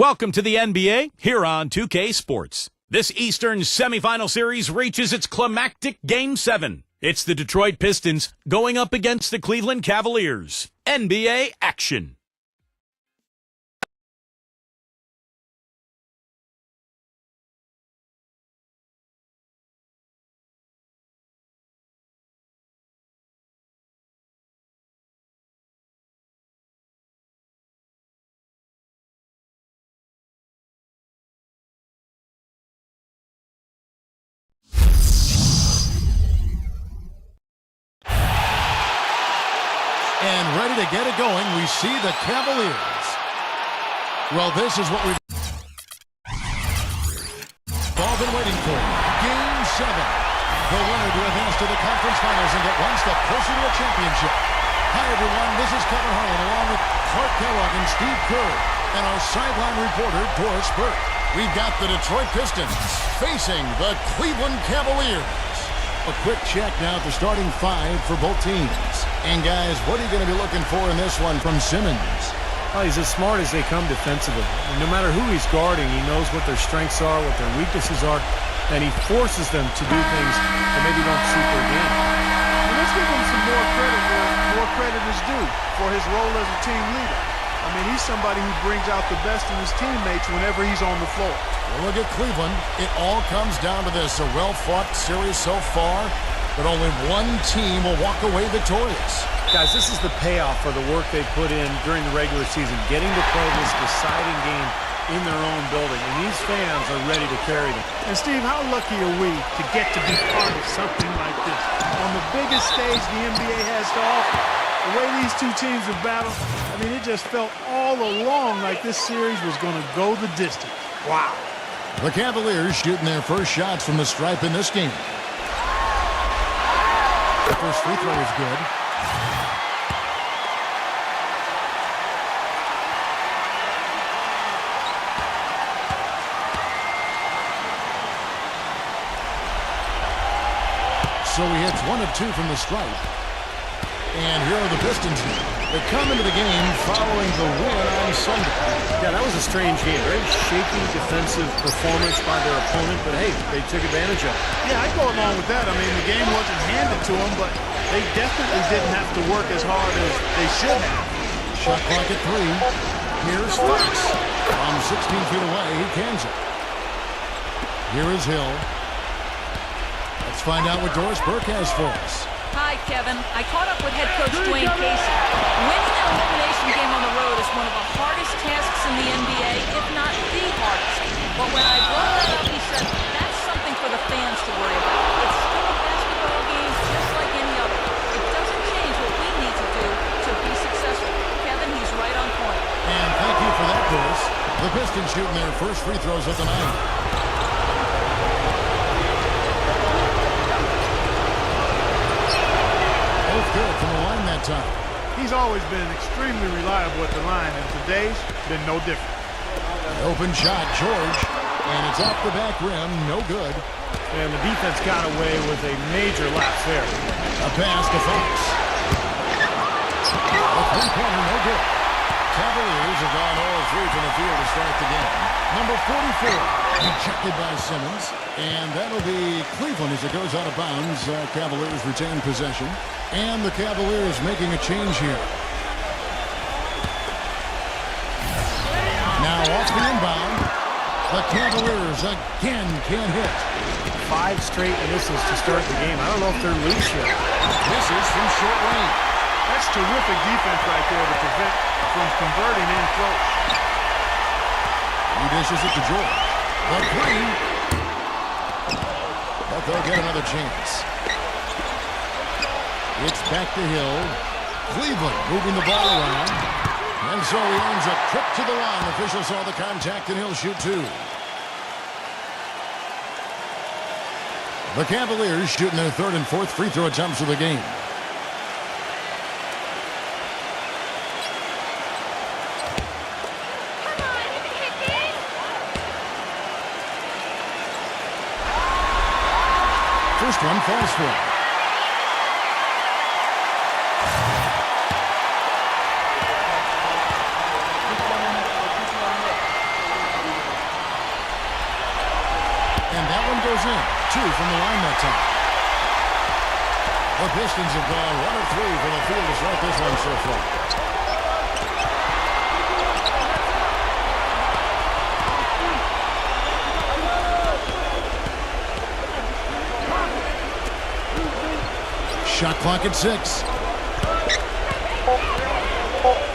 Welcome to the NBA here on 2K Sports. This Eastern semifinal series reaches its climactic Game 7. It's the Detroit Pistons going up against the Cleveland Cavaliers. NBA action. And ready to get it going, we see the Cavaliers. Well, this is what we've all been waiting for. Game 7. The winner to advance to the conference finals and get one step closer to a championship. Hi, everyone. This is Kevin Harlan along with Clark Kellogg and Steve Kerr and our sideline reporter, Doris Burke. We've got the Detroit Pistons facing the Cleveland Cavaliers. A quick check now at the starting five for both teams. And guys, what are you going to be looking for in this one from Simmons? Well, he's as smart as they come defensively. And no matter who he's guarding, he knows what their strengths are, what their weaknesses are, and he forces them to do things that maybe don't suit their game. And let's give him some more credit where more credit is due for his role as a team leader. I mean, he's somebody who brings out the best in his teammates whenever he's on the floor. Well, look at Cleveland. It all comes down to this. A well-fought series so far, but only one team will walk away victorious. Guys, this is the payoff for the work they put in during the regular season, getting to play this deciding game in their own building, and these fans are ready to carry them. And Steve, how lucky are we to get to be part of something like this? On the biggest stage the NBA has to offer. The way these two teams have battled, I mean, it just felt all along like this series was going to go the distance. Wow. The Cavaliers shooting their first shots from the stripe in this game. The first free throw is good. So he hits 1 of 2 from the stripe. And here are the Pistons. They come into the game following the win on Sunday. Yeah, that was a strange game. Very shaky defensive performance by their opponent, but hey, they took advantage of it. Yeah, I go along with that. I mean, the game wasn't handed to them, but they definitely didn't have to work as hard as they should have. Shot clock at 3. Here's Fox. From 16 feet away, he cans it. Here is Hill. Let's find out what Doris Burke has for us. Hi, Kevin. I caught up with head coach Dwayne Casey. Winning an elimination game on the road is one of the hardest tasks in the NBA, if not the hardest. But when I brought that up, he said, that's something for the fans to worry about. It's still a basketball game just like any other. It doesn't change what we need to do to be successful. Kevin, he's right on point. And thank you for that, Doris. The Pistons shooting their first free throws of the night. Good from the line that time. He's always been extremely reliable at the line, and today's been no different. Open shot, George, and it's off the back rim, no good. And the defense got away with a major lapse there. A pass to Fox. A three-pointer, no good. Cavaliers have gone all 3 from the field to start the game. Number 44, ejected by Simmons, and that'll be Cleveland as it goes out of bounds. Cavaliers retain possession. And the Cavaliers making a change here. Now off the inbound. The Cavaliers again can't hit. 5 straight misses to start the game. I don't know if they're loose yet. Misses from short range. That's terrific defense right there to prevent from converting in close. He dishes it to George. The three. But they'll get another chance. It's back to Hill. Cleveland moving the ball around. And so he earns a trip to the line. Officials saw the contact, and he'll shoot 2. The Cavaliers shooting their 3rd and 4th free throw attempts of the game. First one falls for him. And that one goes in. 2 from the line that time. The Pistons have gone 1 of 3 from the field to start this one so far. Shot clock at 6.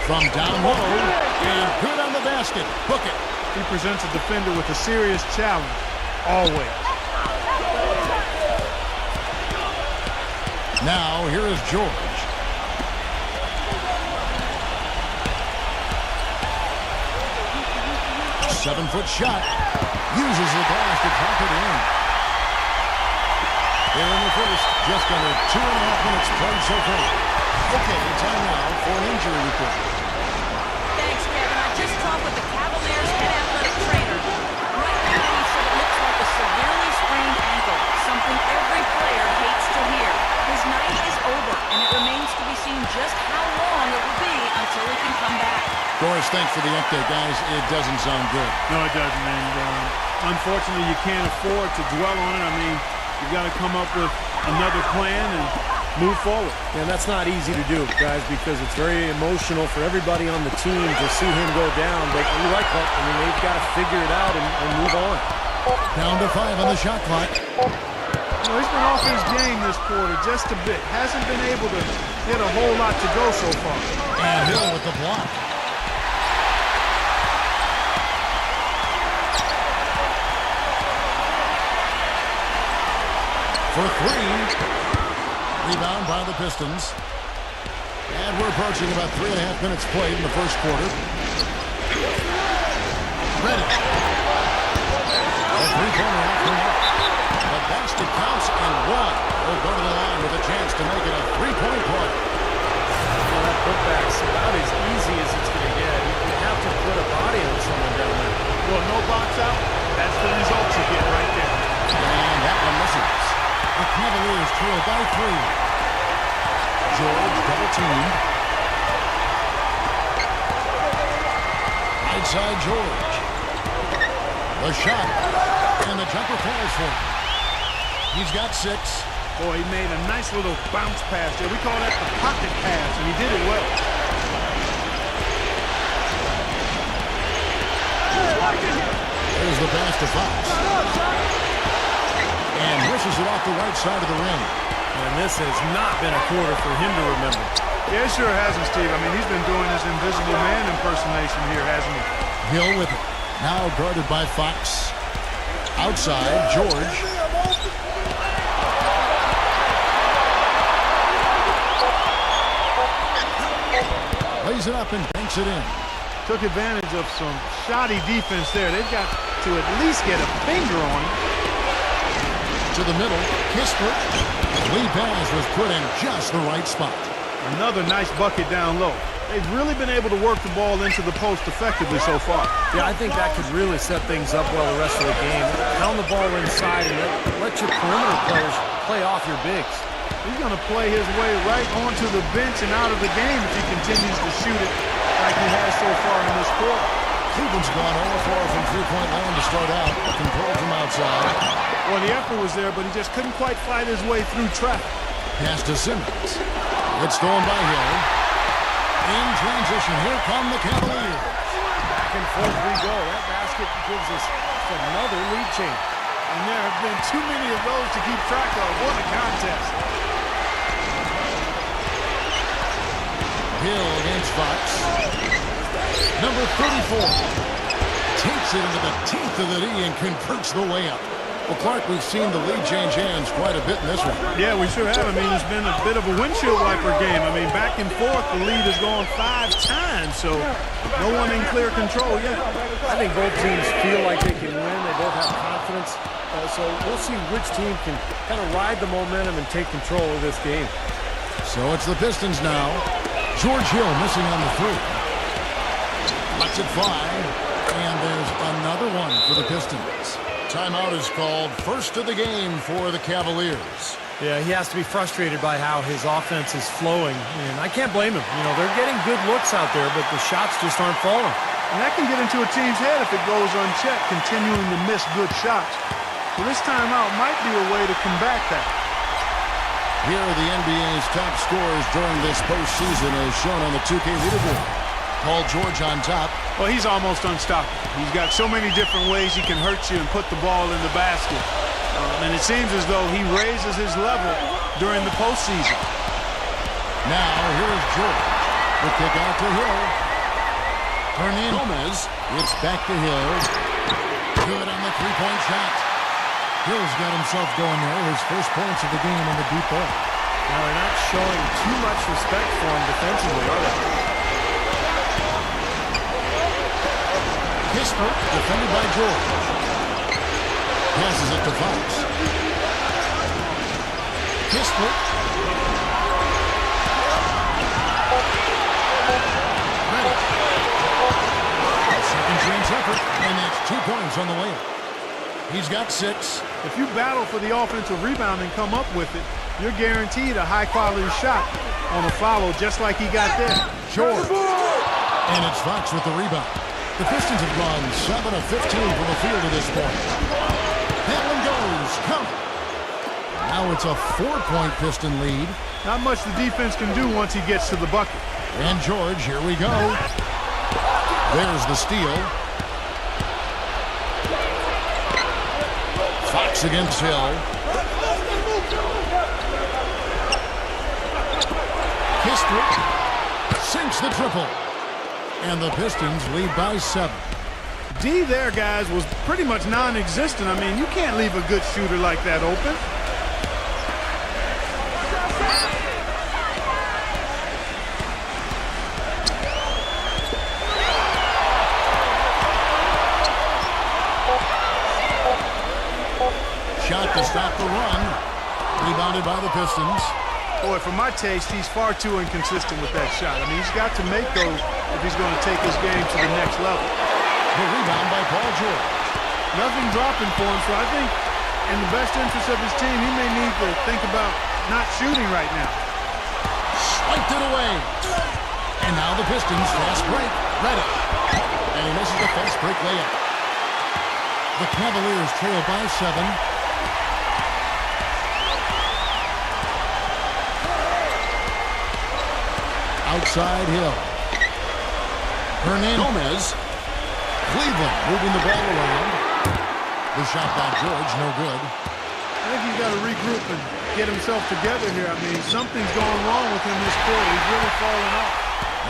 From down low, and good on the basket. Book it. He presents a defender with a serious challenge, always. Now, here is George. Seven-foot shot. Uses the glass to drop it in. Here in the first, just under 2.5 minutes played so far. Okay, time now for an injury report. Thanks, Kevin. I just talked with the Cavaliers head athletic trainer. Right now, he said it looks like a severely sprained ankle, something every player hates to hear. His night is over, and it remains to be seen just how long it will be until he can come back. Doris, thanks for the update, guys. It doesn't sound good. No, it doesn't, and unfortunately, you can't afford to dwell on it. I mean, you've got to come up with another plan and move forward. And that's not easy to do, guys, because it's very emotional for everybody on the team to see him go down. But you're right, Clark. I mean, they've got to figure it out and move on. Down to 5 on the shot clock. You know, he's been off his game this quarter just a bit. Hasn't been able to get a whole lot to go so far. And Hill with the block. For 3. Rebound by the Pistons. And we're approaching about 3.5 minutes played in the first quarter. Ready. A three-pointer off the mark. The basket counts and 1. Will go to the line with a chance to make it a 3-point play. Well, that putback's about as easy as it's going to get. You have to put a body on someone down there. Well, no box out. That's the result you get right there. And that one misses. The Cavaliers trail by 3. George double-teamed. Right side George. The shot. And the jumper falls for him. He's got 6. Boy, he made a nice little bounce pass there. We call that the pocket pass, and he did it well. There's the pass to Fox. And wishes it off the right side of the rim. And this has not been a quarter for him to remember. Yeah, it sure hasn't, Steve. I mean, he's been doing his invisible man impersonation here, hasn't he? Hill with it. Now guarded by Fox. Outside, George. Lays it up and banks it in. Took advantage of some shoddy defense there. They've got to at least get a finger on him. To the middle, Kispert. Lead pass was put in just the right spot. Another nice bucket down low. They've really been able to work the ball into the post effectively so far. Yeah, I think that could really set things up well the rest of the game. Pound the ball inside and let your perimeter players play off your bigs. He's going to play his way right onto the bench and out of the game if he continues to shoot it like he has so far in this quarter. Cleveland's gone 0-4 from three-point line to start out. Controlled from outside. Well, the effort was there, but he just couldn't quite fight his way through traffic. Pass to Simmons. It's stolen by Hill. In transition, here come the Cavaliers. Back and forth we go. That basket gives us another lead change. And there have been too many of those to keep track of. What a contest. Hill against Fox. Number 34. Takes it into the teeth of the knee and converts the layup. Well, Clark, we've seen the lead change hands quite a bit in this one. Yeah, we sure have. I mean, it's been a bit of a windshield wiper game. I mean, back and forth, the lead has gone 5 times, so no one in clear control yet. I think both teams feel like they can win. They both have confidence. So we'll see which team can kind of ride the momentum and take control of this game. So it's the Pistons now. George Hill missing on the 3. Lets it fly. And there's another one for the Pistons. Timeout is called. First of the game for the Cavaliers. Yeah, he has to be frustrated by how his offense is flowing. And I can't blame him. You know, they're getting good looks out there, but the shots just aren't falling. And that can get into a team's head if it goes unchecked, continuing to miss good shots. Well, this timeout might be a way to combat that. Here are the NBA's top scorers during this postseason as shown on the 2K leaderboard. Paul George on top. Well, he's almost unstoppable. He's got so many different ways he can hurt you and put the ball in the basket. And it seems as though he raises his level during the postseason. Now, here is George. The kick out to Hill. Gomez. It's back to Hill. Good on the three-point shot. Hill's got himself going there. His first points of the game on the deep ball. Now they're not showing too much respect for him defensively, are they? Kisper, defended by George. Passes it to Fox. Kisper. Ready. Second chance effort, and that's 2 points on the way. He's got 6. If you battle for the offensive rebound and come up with it, you're guaranteed a high-quality shot on a follow just like he got there. George. And it's Fox with the rebound. The Pistons have gone 7 of 15 from the field at this point. That one goes. Count. Now it's a 4-point Piston lead. Not much the defense can do once he gets to the bucket. And George, here we go. There's the steal. Fox against Hill. Kisper sinks the triple. And the Pistons lead by 7. D there, guys, was pretty much non-existent. I mean, you can't leave a good shooter like that open. Shot to stop the run. Rebounded by the Pistons. Boy, for my taste, he's far too inconsistent with that shot. I mean, he's got to make those if he's going to take his game to the next level. The rebound by Paul George. Nothing dropping for him, so I think in the best interest of his team, he may need to think about not shooting right now. Swiped it away. And now the Pistons fast break. Ready. And he misses the fast break layup. The Cavaliers trail by 7. Outside Hill. Gomez. Cleveland moving the ball around. The shot by George, no good. I think he's got to regroup and get himself together here. I mean, something's going wrong with him this quarter. He's really falling off.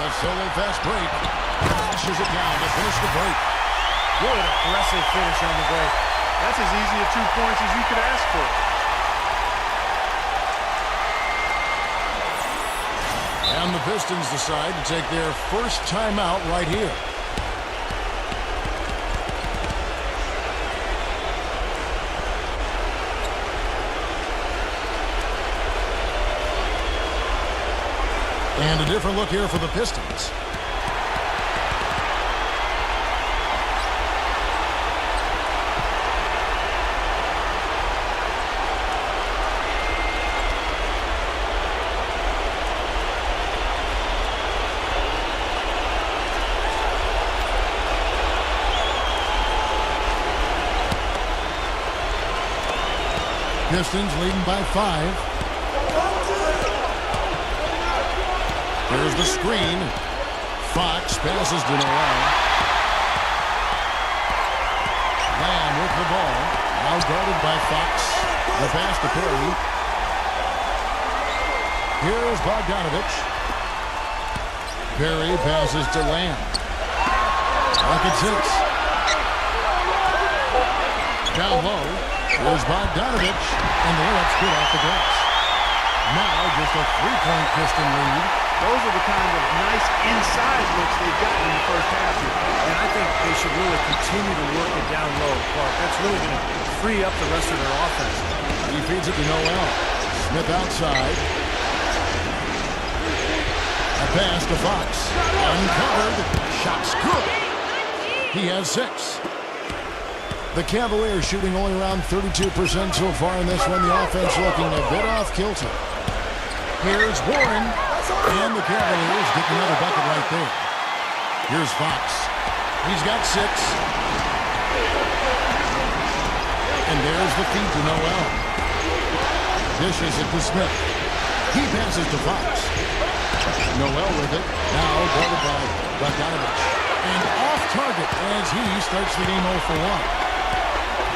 A solo fast break. Pushes it down to finish the break. Good aggressive finish on the break. That's as easy a 2 points as you could ask for. And the Pistons decide to take their first timeout right here. And a different look here for the Pistons. Pistons leading by 5. There's the screen. Fox passes to Noel. Lamb with the ball. Now guarded by Fox. The pass to Perry. Here's Bogdanovich. Perry passes to Lamb. Rocket 6. Down low. Here's Bogdanovich. And the layup's good off the glass. Now just a 3-point Piston lead. Those are the kind of nice inside looks they've gotten in the first half here. And I think they should really continue to work it down low, Clark. That's really going to free up the rest of their offense. He feeds it to Noel. Smith outside. A pass to Fox. Uncovered. Shot's good. He has 6. The Cavaliers shooting only around 32% so far in this one. The offense looking a bit off kilter. Here's Warren. And the Cavaliers get another bucket right there. Here's Fox. He's got 6. And And there's the feed to Noel. Dishes it to Smith. He passes to Fox. Noel with it. Now guarded by Bogdanovich. And off target as he starts the game 0 for 1.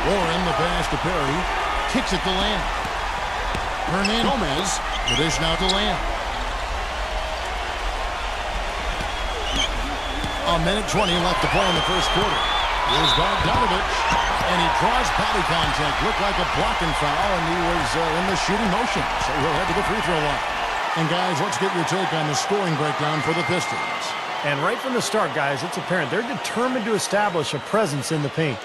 Warren, the pass to Perry. Kicks it to Lamb. Hernan Gomez. The dish now to Lamb. A minute 20 left to play in the first quarter. Here's Bogdanovich. And he draws body contact. Looked like a blocking foul, and he was in the shooting motion. So he'll head to the free throw line. And guys, let's get your take on the scoring breakdown for the Pistons. And right from the start, guys, it's apparent they're determined to establish a presence in the paint.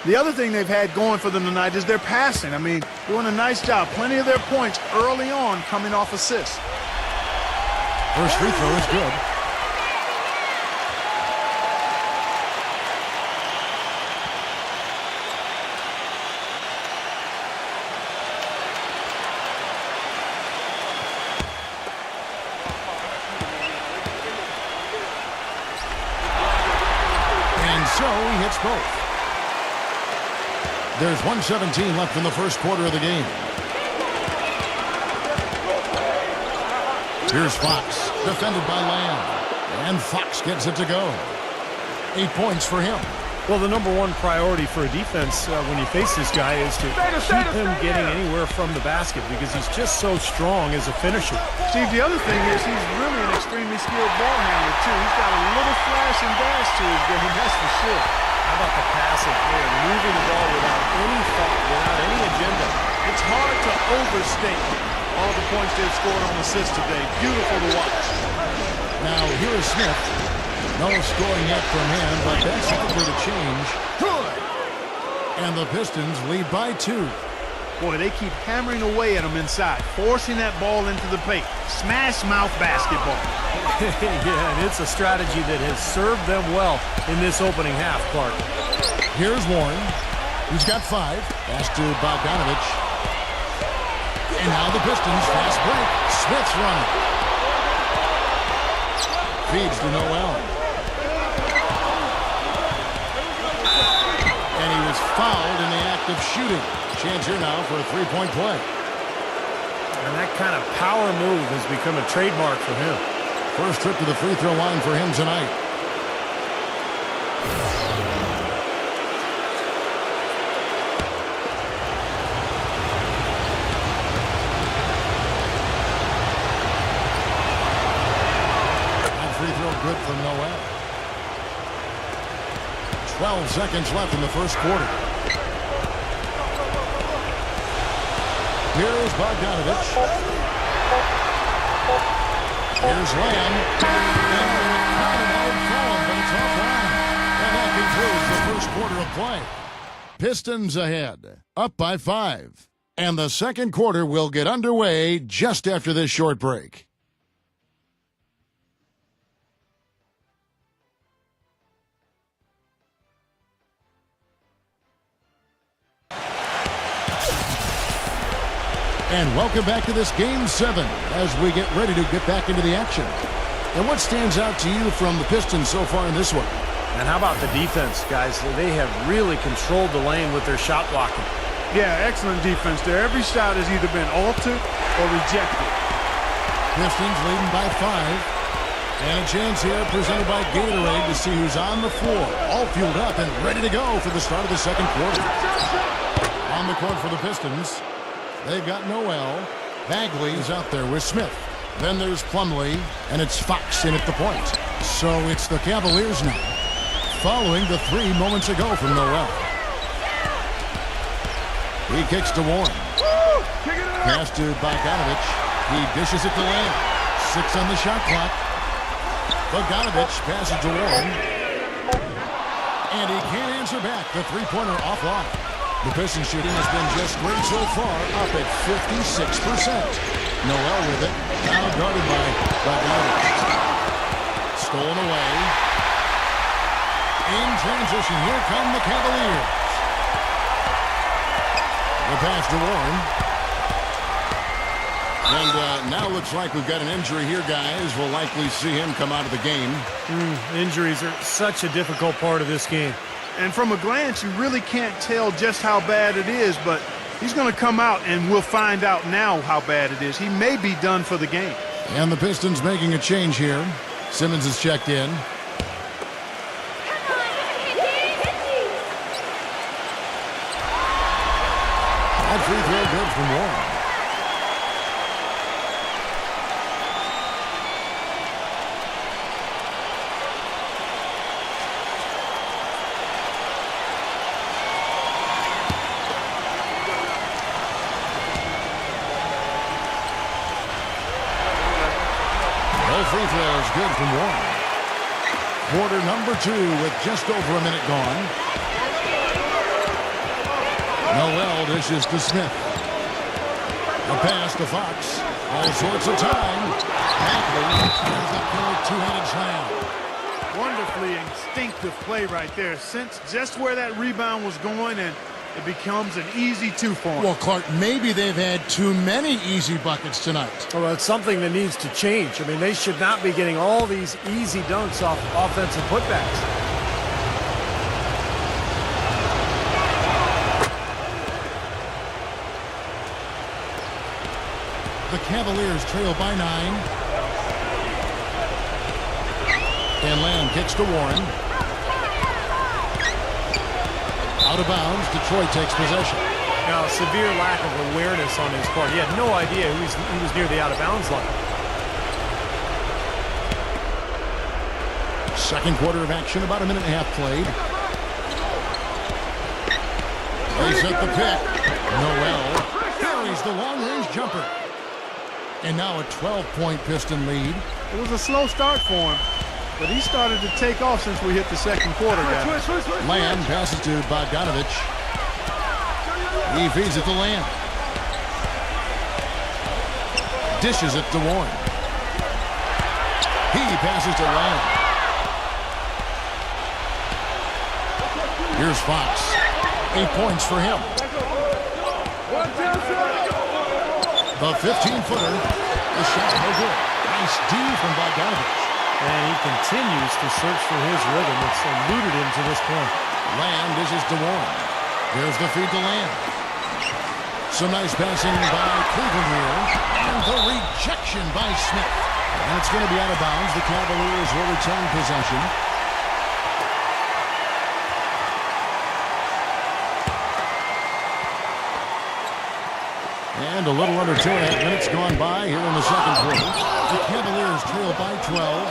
The other thing they've had going for them tonight is their passing. I mean, doing a nice job. Plenty of their points early on coming off assists. First free throw is good. So he hits both. There's 1:17 left in the first quarter of the game. Here's Fox, defended by Lamb. And Fox gets it to go. 8 points for him. Well, the number one priority for a defense when you face this guy is to keep him getting anywhere from the basket because he's just so strong as a finisher. Steve, the other thing is he's really an extremely skilled ball handler, too. He's got a little flash and dash to his game, that's for sure. How about the passing? They are moving the ball without any thought, without any agenda. It's hard to overstate all the points they've scored on assists today. Beautiful to watch. Now, here is Smith. No scoring yet from him, but that's likely to change. Good! And the Pistons lead by 2. Boy, they keep hammering away at him inside, forcing that ball into the paint. Smash mouth basketball. Yeah, and it's a strategy that has served them well in this opening half, Clark. Here's Warren. He's got 5. Pass to Bogdanovich. And now the Pistons fast break. Smith's running. Feeds to Noel. And he was fouled in the act of shooting. Chance here now for a three-point play. And that kind of power move has become a trademark for him. First trip to the free throw line for him tonight. That free throw good from Noel. 12 seconds left in the first quarter. Here's Bogdanovich. Here's Lamb. But it's offline. And that concludes the first quarter of play. Pistons ahead, up by 5. And the second quarter will get underway just after this short break. And welcome back to this Game 7 as we get ready to get back into the action. And what stands out to you from the Pistons so far in this one? And how about the defense, guys? They have really controlled the lane with their shot blocking. Yeah, excellent defense there. Every shot has either been altered or rejected. Pistons leading by 5. And a chance here presented by Gatorade to see who's on the floor. All fueled up and ready to go for the start of the second quarter. On the court for the Pistons, they've got Noel. Bagley's out there with Smith. Then there's Plumlee, and it's Fox in at the point. So it's the Cavaliers now, following the 3 moments ago from Noel. He kicks to Warren. Pass to Bogdanovich. He dishes it to Lamb. 6 on the shot clock. Bogdanovich passes to Warren. And he can't answer back. The three-pointer offline. The Pistons shooting has been just great so far, up at 56%. Noel with it. Now guarded by Bogdanovich. Stolen away. In transition, here come the Cavaliers. The pass to Warren. And now looks like we've got an injury here, guys. We'll likely see him come out of the game. Injuries are such a difficult part of this game. And from a glance, you really can't tell just how bad it is, but he's going to come out, and we'll find out now how bad it is. He may be done for the game. And the Pistons making a change here. Simmons is checked in. That free throw good from Warren. Free throws good from Warren. Quarter number 2 with just over a minute gone. Noel dishes to Smith. A pass to Fox. All sorts of time. Bagley tries up for a two-handed slam. Wonderfully instinctive play right there. Sense just where that rebound was going, and it becomes an easy 2 for him. Well, Clark, maybe they've had too many easy buckets tonight. Well, it's something that needs to change. I mean, they should not be getting all these easy dunks off offensive putbacks. The Cavaliers trail by 9. And Lamb kicks to Warren. Out of bounds, Detroit takes possession. Now, severe lack of awareness on his part. He had no idea he was near the out-of-bounds line. Second quarter of action, about a minute and a half played. They set the pick. Noel carries the long-range jumper. And now a 12-point Piston lead. It was a slow start for him, but he started to take off since we hit the second quarter, guys. Lamb passes to Bogdanovich. He feeds it to Lamb. Dishes it to Warren. He passes to Lamb. Here's Fox. 8 points for him. The 15-footer. The shot no good. Nice D from Bogdanovich. And he continues to search for his rhythm. It's eluded him to this point. Lamb dishes to Warren. There's the feed to Lamb. Some nice passing by Cleveland here. And the rejection by Smith. And it's going to be out of bounds. The Cavaliers will return possession. And a little under 2.5 minutes gone by here in the second quarter. The Cavaliers trail by 12.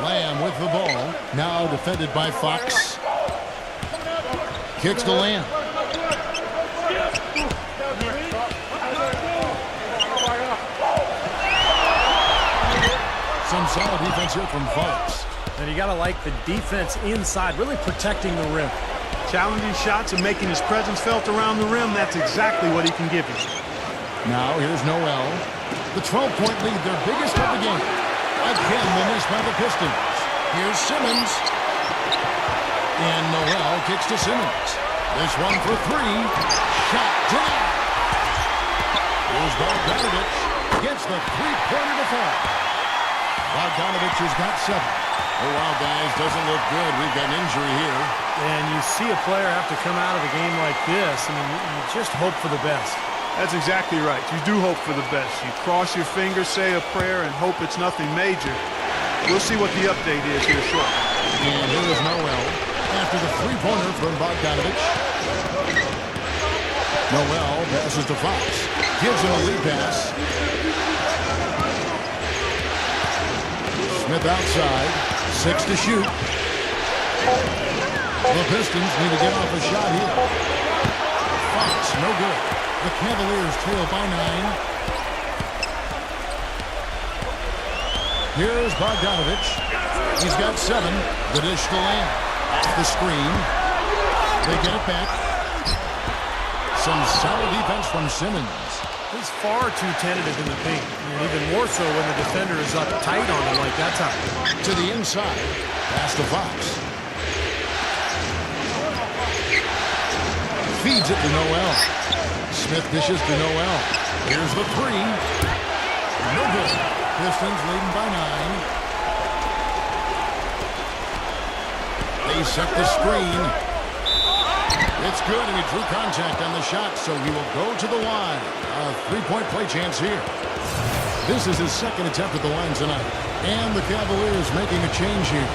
Lamb with the ball. Now defended by Fox. Kicks to Lamb. Some solid defense here from Fox. And you got to like the defense inside, really protecting the rim. Challenging shots and making his presence felt around the rim, that's exactly what he can give you. Now here's Noel. The 12-point lead, their biggest of the game. Again, the miss by the Pistons. Here's Simmons. And Noel kicks to Simmons. This one for 3. Shot denied. Here's Bogdanovich. Gets the three-pointer to fall. Bogdanovich has got 7. Oh, wow, guys, doesn't look good. We've got an injury here. And you see a player have to come out of a game like this. I mean, you just hope for the best. That's exactly right. You do hope for the best. You cross your fingers, say a prayer, and hope it's nothing major. We'll see what the update is here shortly. And here is Noel after the three-pointer from Bogdanovich. Noel passes to Fox. Gives him a lead pass. Smith outside. 6 to shoot. The Pistons need to get off a shot here. Fox, no good. The Cavaliers trail by 9. Here's Bogdanovich. He's got 7. The dish to Lamb. The screen. They get it back. Some solid defense from Simmons. He's far too tentative in the paint. And even more so when the defender is up tight on him like that time. To the inside. Pass to Fox. Feeds it to Noel. Smith dishes to Noel. Here's the 3. No good. Pistons leading by 9. They set the screen. It's good, and he drew contact on the shot, so he will go to the line. A three-point play chance here. This is his second attempt at the line tonight. And the Cavaliers making a change here.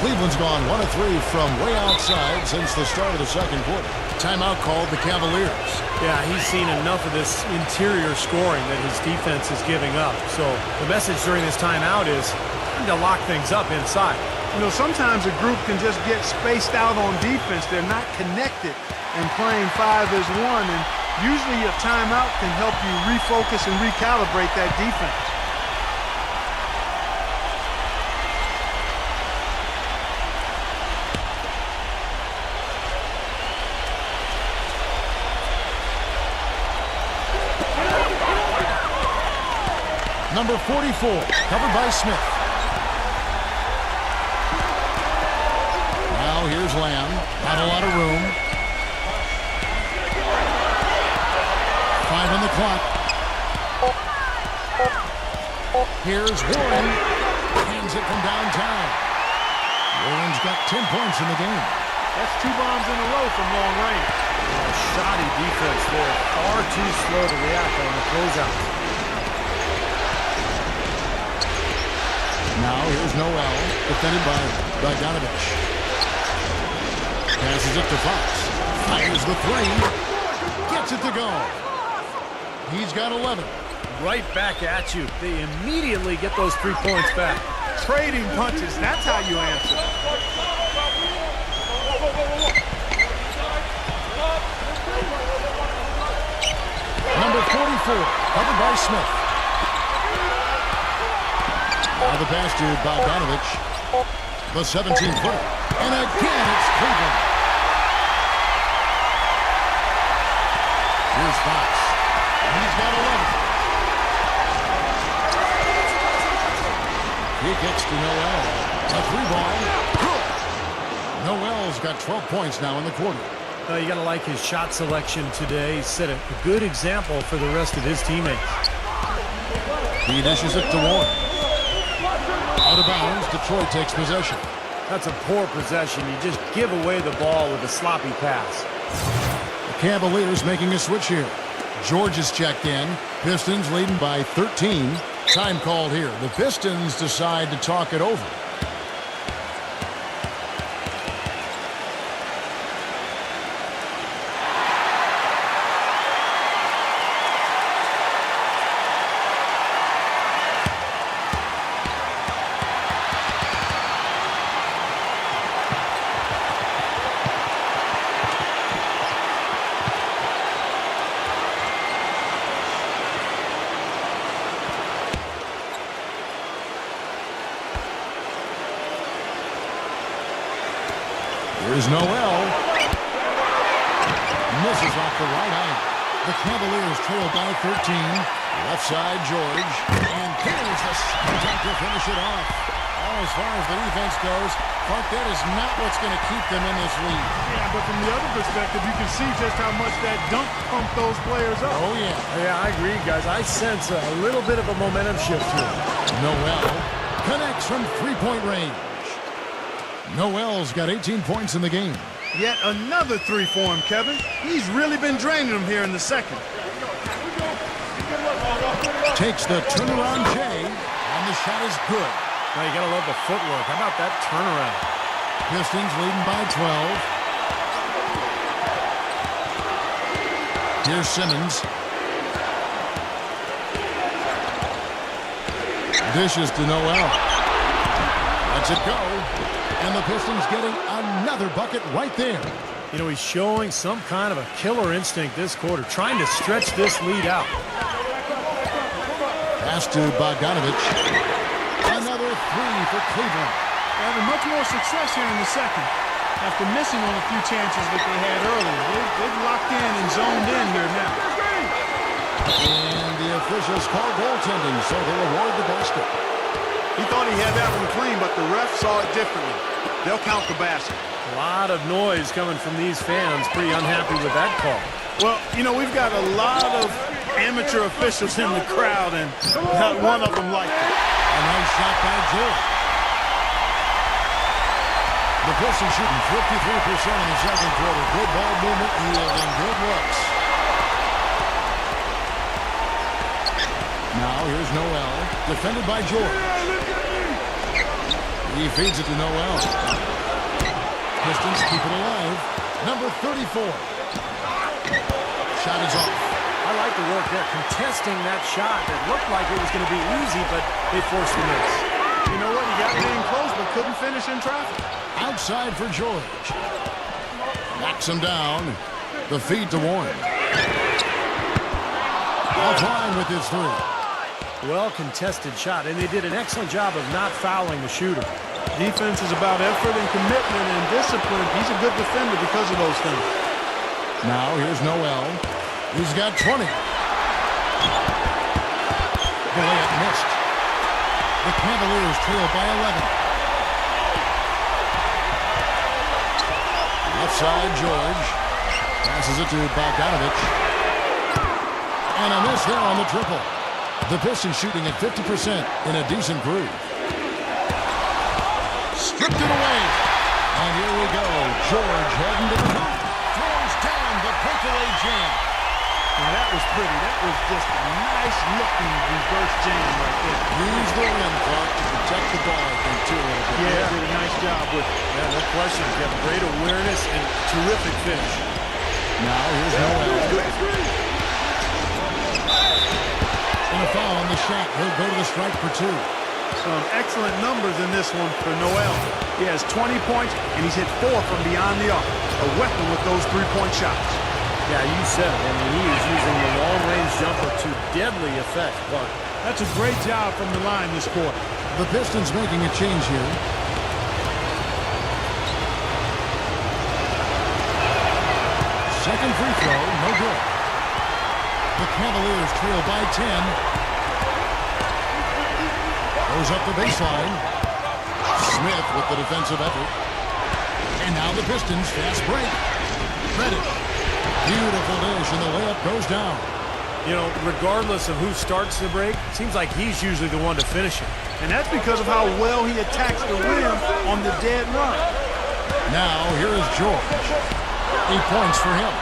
Cleveland's gone 1 of 3 from way outside since the start of the second quarter. Timeout called the Cavaliers. Yeah, he's seen enough of this interior scoring that his defense is giving up. So the message during this timeout is time to lock things up inside. You know, sometimes a group can just get spaced out on defense. They're not connected and playing 5 as 1. And usually a timeout can help you refocus and recalibrate that defense. Number 44, covered by Smith. Now here's Lamb. Not a lot of room. 5 on the clock. Here's Warren. Hands it from downtown. Warren's got 10 points in the game. That's 2 bombs in a row from long range. Shoddy defense there. Far too slow to react on the closeout. Now here's Noel, defended by Bogdanovich. Passes it to Fox. Fires the 3. Gets it to go. He's got 11. Right back at you. They immediately get those 3 points back. Trading punches, that's how you answer. Number 44, covered by Smith. Now the pass to Bogdanovich. The 17-footer. And again, it's Cleveland. Here's Fox. He's got 11. He gets to Noel. A 3-ball. Noel's got 12 points now in the quarter. You got to like his shot selection today. He set a good example for the rest of his teammates. He dishes it to Warren. Out of bounds, Detroit takes possession. That's a poor possession. You just give away the ball with a sloppy pass. The Cavaliers making a switch here. George is checked in. Pistons leading by 13. Time called here. The Pistons decide to talk it over. Here's Noel. Misses off the right eye. The Cavaliers trail by 13. Left side, George. And here's the attempt to finish it off. As far as the defense goes, Clark, that is not what's going to keep them in this lead. Yeah, but from the other perspective, you can see just how much that dunk pumped those players up. Oh, yeah. Yeah, I agree, guys. I sense a little bit of a momentum shift here. Noel connects from three-point range. Noel's got 18 points in the game. Yet another 3 for him, Kevin. He's really been draining them here in the second. Takes the turnaround J, and the shot is good. Now you gotta love the footwork. How about that turnaround? Pistons leading by 12. Here's Simmons. Dishes to Noel. Lets it go. And the Pistons getting another bucket right there. You know, he's showing some kind of a killer instinct this quarter, trying to stretch this lead out. Pass to Bogdanovich. Another 3 for Cleveland. They're having much more success here in the second after missing on a few chances that they had earlier. They've locked in and zoned in here now. And the officials call goaltending, so they award the basket. He thought he had that one clean, but the ref saw it differently. They'll count the basket. A lot of noise coming from these fans. Pretty unhappy with that call. Well, you know, we've got a lot of amateur officials in the crowd, and not one of them liked it. A nice shot by George. The Pistons shooting 53% in the second quarter. Good ball movement, yielding good looks. Now here's Noel, defended by George. He feeds it to Noel. Pistons keep it alive. Number 34. Shot is off. I like the work there, contesting that shot. It looked like it was going to be easy, but they forced the miss. You know what? He got it in close, but couldn't finish in traffic. Outside for George. Backs him down. The feed to Warren. Offline with his three. Well contested shot, and they did an excellent job of not fouling the shooter. Defense is about effort and commitment and discipline. He's a good defender because of those things. Now here's Noel. He's got 20. The layup missed. The Cavaliers trail by 11. Outside George. Passes it to Bogdanovich. And a miss there on the triple. The Pistons shooting at 50% in a decent groove. Stripped it away. And here we go. George heading to the hoop. Throws down the breakaway jam. Now that was pretty. That was just a nice-looking reverse jam right there. Use the rim, Clark, to protect the ball, I think, too, a little bit. Yeah, did a nice job with it. Yeah, no question. You have great awareness and terrific finish. Now here's Noel. And a foul on the shot. He'll go to the strike for two. Some excellent numbers in this one for Noel. He has 20 points, and he's hit 4 from beyond the arc. A weapon with those three-point shots. Yeah, you said it. I mean, he is using the long-range jumper to deadly effect, Clark. That's a great job from the line this quarter. The Pistons making a change here. Second free throw, no good. The Cavaliers trail by 10. Goes up the baseline. Smith with the defensive effort. And now the Pistons fast break. Reddish. Beautiful dish, and the layup goes down. You know, regardless of who starts the break, it seems like he's usually the one to finish it. And that's because of how well he attacks the rim on the dead run. Now, here is George. 8 points for him.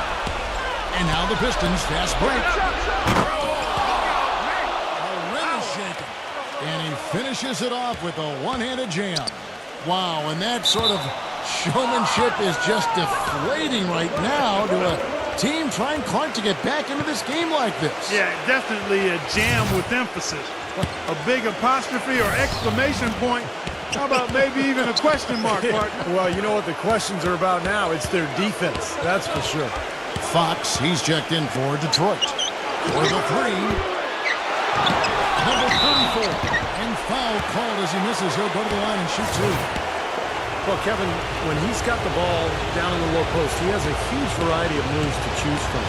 And now the Pistons fast break. The rim is shaken. And he finishes it off with a one-handed jam. Wow, and that sort of showmanship is just deflating right now to a team trying, Clark, to get back into this game like this. Yeah, definitely a jam with emphasis. A big apostrophe or exclamation point. How about maybe even a question mark, partner? Well, you know what the questions are about now. It's their defense, that's for sure. Fox, he's checked in for Detroit. For the three. Number 34. And foul called as he misses. He'll go to the line and shoot two. Well, Kevin, when he's got the ball down in the low post, he has a huge variety of moves to choose from.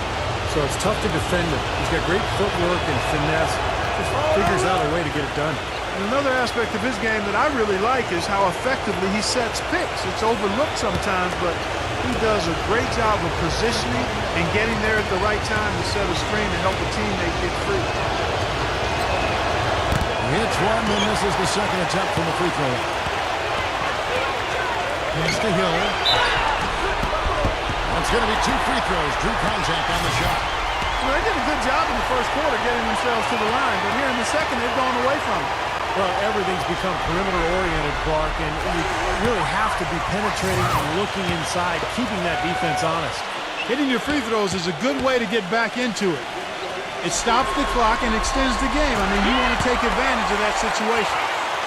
So it's tough to defend him. He's got great footwork and finesse. Just figures out a way to get it done. And another aspect of his game that I really like is how effectively he sets picks. It's overlooked sometimes, but he does a great job of positioning and getting there at the right time to set a screen to help a teammate get free. Hits one, then misses the second attempt from the free throw line. Pass to Hill. That's going to be 2 free throws. Drew contact on the shot. Well, they did a good job in the first quarter getting themselves to the line, but here in the second, they've gone away from it. Well, everything's become perimeter-oriented, Clark, and you really have to be penetrating and looking inside, keeping that defense honest. Hitting your free throws is a good way to get back into it. It stops the clock and extends the game. I mean, you want to take advantage of that situation.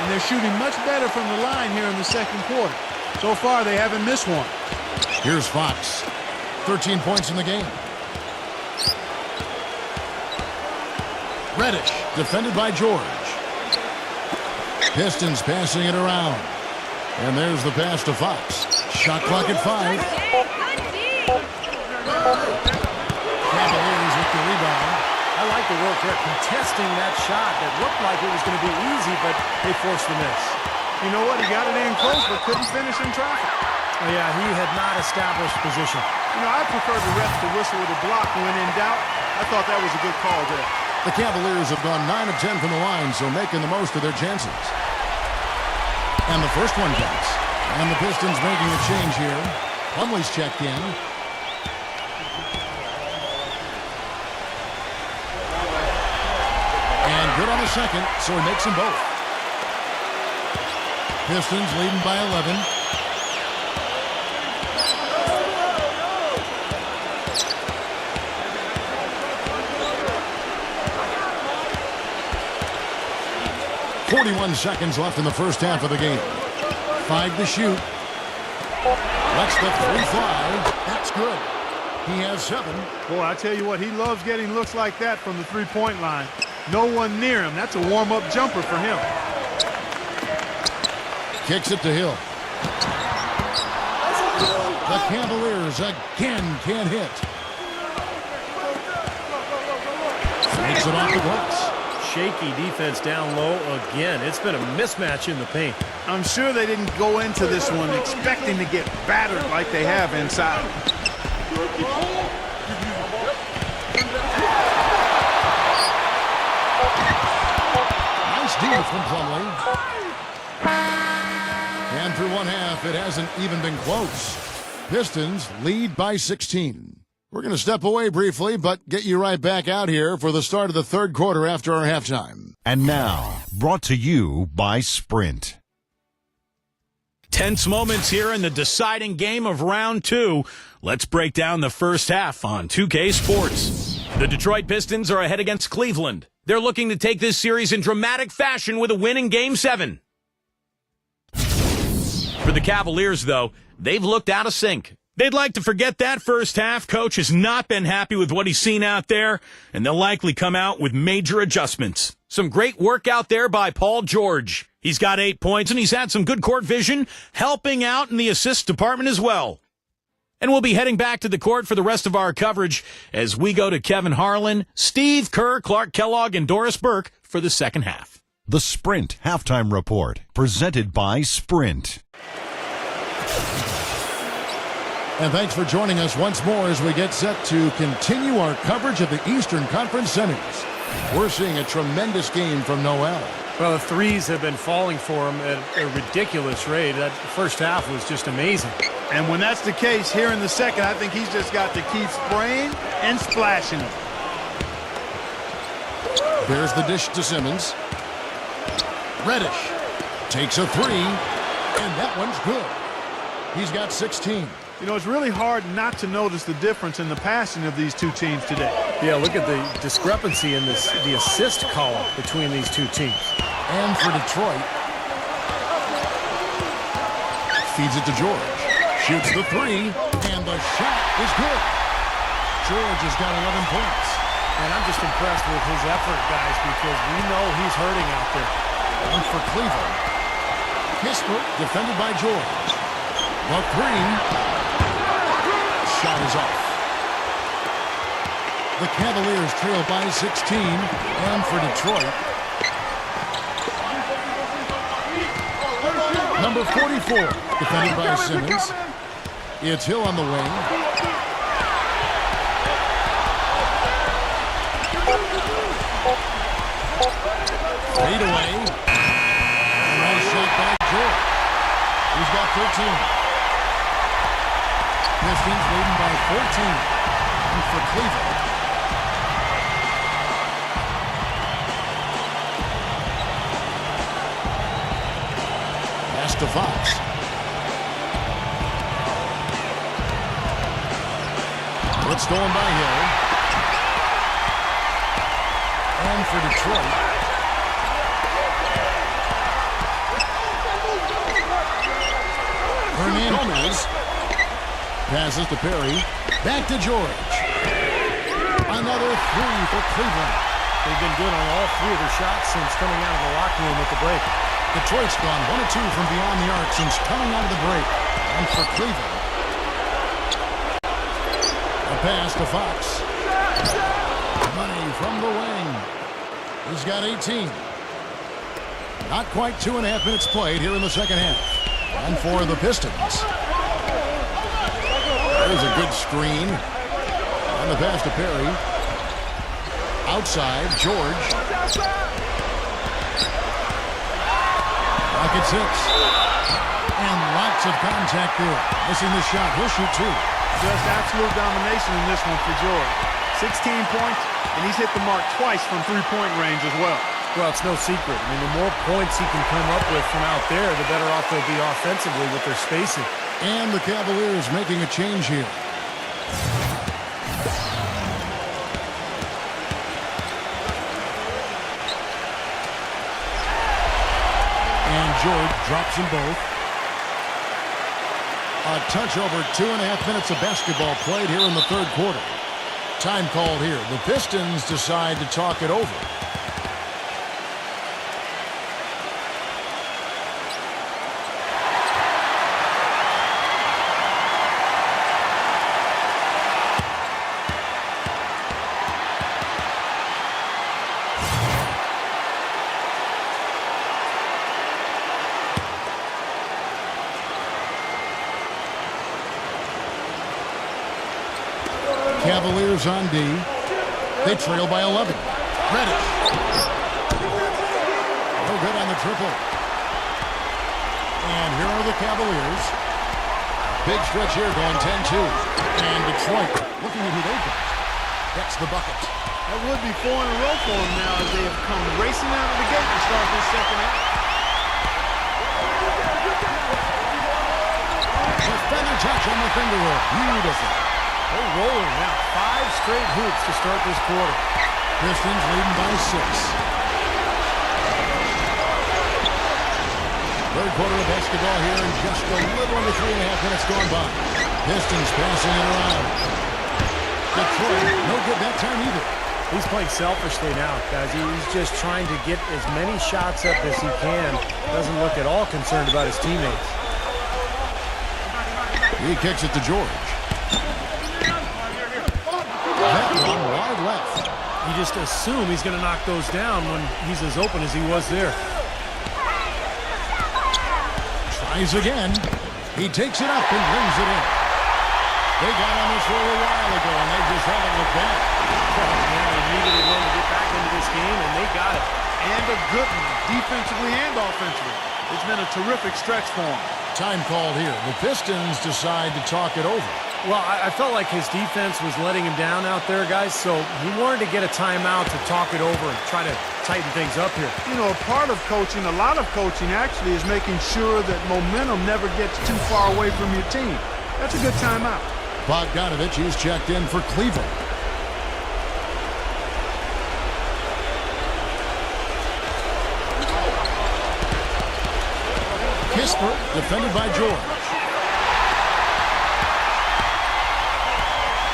And they're shooting much better from the line here in the second quarter. So far, they haven't missed one. Here's Fox. 13 points in the game. Reddish, defended by George. Pistons passing it around. And there's the pass to Fox. Shot clock at 5. Cavaliers with the rebound. I like the work there, contesting that shot that looked like it was going to be easy, but they forced the miss. You know what? He got it in close, but couldn't finish in traffic. Oh, yeah, he had not established position. You know, I prefer the ref to whistle with a block when in doubt. I thought that was a good call there. The Cavaliers have gone 9 of 10 from the line, so making the most of their chances. And the first one counts. And the Pistons making a change here. Plumlee's checked in. And good on the second, so he makes them both. Pistons leading by 11. .41 seconds left in the first half of the game. 5 to shoot. Lets the three fly. That's good. He has 7. Boy, I tell you what, he loves getting looks like that from the three-point line. No one near him. That's a warm-up jumper for him. Kicks it to Hill. The Cavaliers again can't hit. Makes it off the glass. Shaky defense down low again. It's been a mismatch in the paint. I'm sure they didn't go into this one expecting to get battered like they have inside. Nice deal from Plumlee. And through one half, it hasn't even been close. Pistons lead by 16. We're going to step away briefly, but get you right back out here for the start of the third quarter after our halftime. And now, brought to you by Sprint. Tense moments here in the deciding game of round 2. Let's break down the first half on 2K Sports. The Detroit Pistons are ahead against Cleveland. They're looking to take this series in dramatic fashion with a win in Game 7. For the Cavaliers, though, they've looked out of sync. They'd like to forget that first half. Coach has not been happy with what he's seen out there, and they'll likely come out with major adjustments. Some great work out there by Paul George. He's got 8 points, and he's had some good court vision, helping out in the assist department as well. And we'll be heading back to the court for the rest of our coverage as we go to Kevin Harlan, Steve Kerr, Clark Kellogg, and Doris Burke for the second half. The Sprint Halftime Report, presented by Sprint. And thanks for joining us once more as we get set to continue our coverage of the Eastern Conference Semis. We're seeing a tremendous game from Noel. Well, the threes have been falling for him at a ridiculous rate. That first half was just amazing. And when that's the case here in the second, I think he's just got to keep spraying and splashing them. There's the dish to Simmons. Reddish takes a three, and that one's good. He's got 16. You know, it's really hard not to notice the difference in the passing of these two teams today. Yeah, look at the discrepancy in the assist column between these two teams. And for Detroit, feeds it to George. Shoots the three, and the shot is good. George has got 11 points. And I'm just impressed with his effort, guys, because we know he's hurting out there. One for Cleveland. Kisper defended by George. The three. Shot is off. The Cavaliers trail by 16. And for Detroit, number 44, defended by Simmons. It's Hill on the wing. Fade away. A nice shot by George. He's got 13. Pistons leading by 14. And for Cleveland, pass to Fox. It's stolen by Hill. And for Detroit, Hernandez passes to Perry. Back to George. Another three for Cleveland. They've been good on all three of their shots since coming out of the locker room at the break. Detroit's gone 1 of 2 from beyond the arc since coming out of the break. And for Cleveland, a pass to Fox. Money from the wing. He's got 18. Not quite 2.5 minutes played here in the second half. And for the Pistons, There's a good screen. And the pass to Perry. Outside, George. Rockets hits. And lots of contact there. Missing the shot. He'll shoot two. Just absolute domination in this one for George. 16 points, and he's hit the mark twice from three-point range as well. Well, it's no secret. I mean, the more points he can come up with from out there, the better off they'll be offensively with their spacing. And the Cavaliers making a change here. And George drops them both. A touch over 2.5 minutes of basketball played here in the third quarter. Time called here. The Pistons decide to talk it over. Cavaliers on D. They trail by 11. Reddish. No good on the triple. And here are the Cavaliers. Big stretch here going 10-2. And Detroit looking at who they've got. That's the bucket. That would be 4 in a row for them now as they have come racing out of the gate to start this second half. A feather touch on the finger roll. Beautiful. They're rolling now. 5 straight hoops to start this quarter. Pistons leading by 6. Third quarter of basketball here in just a little under 3.5 minutes gone by. Pistons passing it around. Detroit, no good that time either. He's playing selfishly now, guys. He's just trying to get as many shots up as he can. Doesn't look at all concerned about his teammates. He kicks it to George. That one wide left. You just assume he's going to knock those down when he's as open as he was there. Tries again. He takes it up and brings it in. They got on this roll a while ago, and they just haven't looked back. They needed a win to get back into this game, and they got it. And a good one, defensively and offensively. It's been a terrific stretch for him. Time called here. The Pistons decide to talk it over. Well, I felt like his defense was letting him down out there, guys, so he wanted to get a timeout to talk it over and try to tighten things up here. You know, a part of coaching, a lot of coaching actually is making sure that momentum never gets too far away from your team. That's a good timeout. Bogdanovich is checked in for Cleveland. Kisper, defended by George.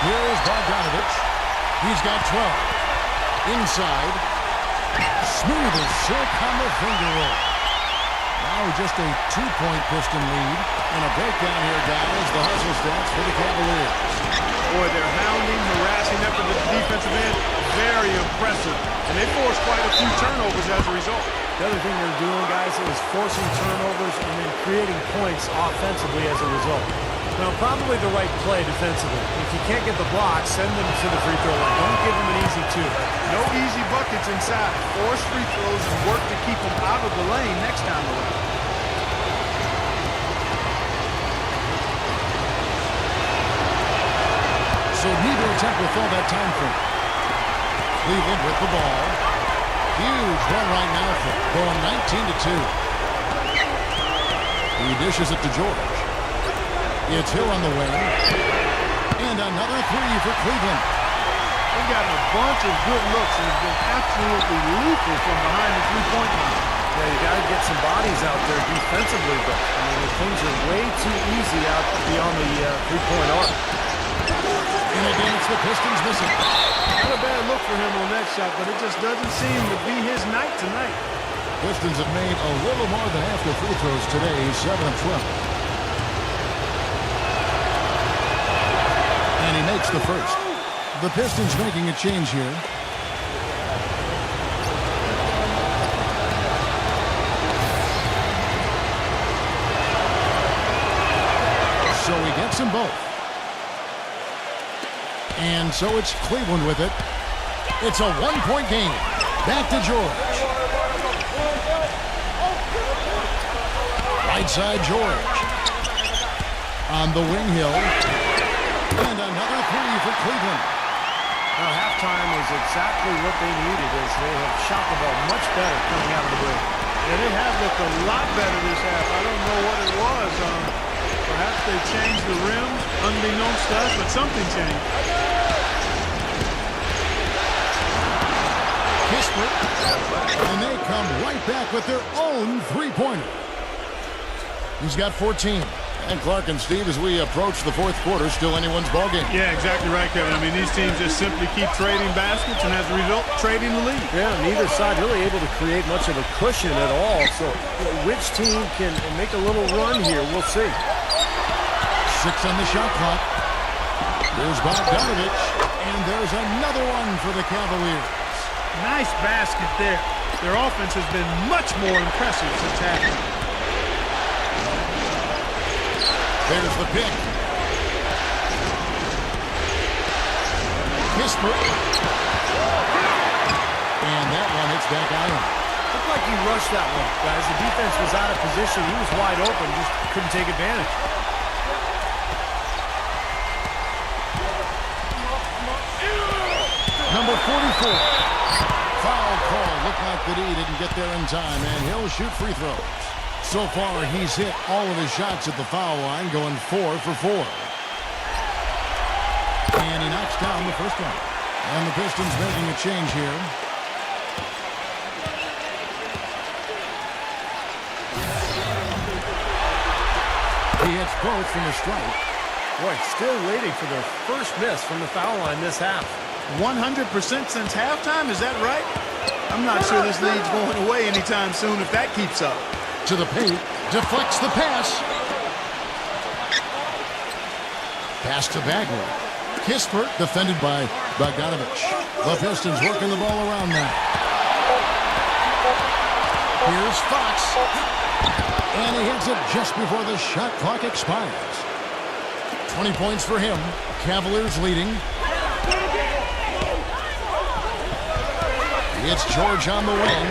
Here's Bogdanovich. He's got 12. Inside. Smooth as silk on the finger roll. Now just a 2-point Piston lead. And a breakdown here, guys. The hustle stats for the Cavaliers. Boy, they're hounding, harassing effort at the defensive end. Very impressive. And they forced quite a few turnovers as a result. The other thing they're doing, guys, is forcing turnovers and then creating points offensively as a result. Now, probably the right play defensively. If you can't get the block, send them to the free throw line. Don't give them an easy 2. No easy buckets inside. Force free throws and work to keep them out of the lane next time around. So neither attempt will fall that time frame. Cleveland with the ball. Huge run right now for going 19-2. He dishes it to George. It's Hill on the way. And another 3 for Cleveland. They've gotten a bunch of good looks and have been absolutely lethal from behind the three-point line. Yeah, you got to get some bodies out there defensively, but I mean, things are way too easy out beyond the three-point arc. And again, it's the Pistons missing. Not a bad look for him on that shot, but it just doesn't seem to be his night tonight. Pistons have made a little more than half their free throws today, 7 of 12. And he makes the first. The Pistons making a change here. So he gets them both. And so it's Cleveland with it. It's a one-point game. Back to George. Right side, George. On the wing, Hill. And another three for Cleveland. Now, halftime was exactly what they needed as they have shot the ball much better coming out of the break. Yeah, they have looked a lot better this half. I don't know what it was. Perhaps they changed the rims, unbeknownst to us, but something changed. Kispert. And they come right back with their own three-pointer. He's got 14. And Clark and Steve, as we approach the fourth quarter, still anyone's ballgame. Yeah, exactly right, Kevin. I mean, these teams just simply keep trading baskets, and as a result, trading the lead. Yeah, neither side really able to create much of a cushion at all. So, which team can make a little run here? We'll see. 6 on the shot clock. There's Bogdanovich, and there's another one for the Cavaliers. Nice basket there. Their offense has been much more impressive since halftime. There's the pick. Kispert. And that one hits back iron. Looked like he rushed that one, guys. The defense was out of position. He was wide open, just couldn't take advantage. Number 44. Foul call. Looked like the D didn't get there in time, and he'll shoot free throws. So far, he's hit all of his shots at the foul line, going 4 for 4. And he knocks down the first one. And the Pistons making a change here. He hits both from the strike. Boy, still waiting for their first miss from the foul line this half. 100% since halftime, is that right? I'm not sure this lead's going away anytime soon if that keeps up. To the paint, deflects the pass. Pass to Bagley. Kispert defended by Bogdanovich. The Pistons working the ball around now. Here's Fox. And he hits it just before the shot clock expires. 20 points for him. Cavaliers leading. It's George on the wing.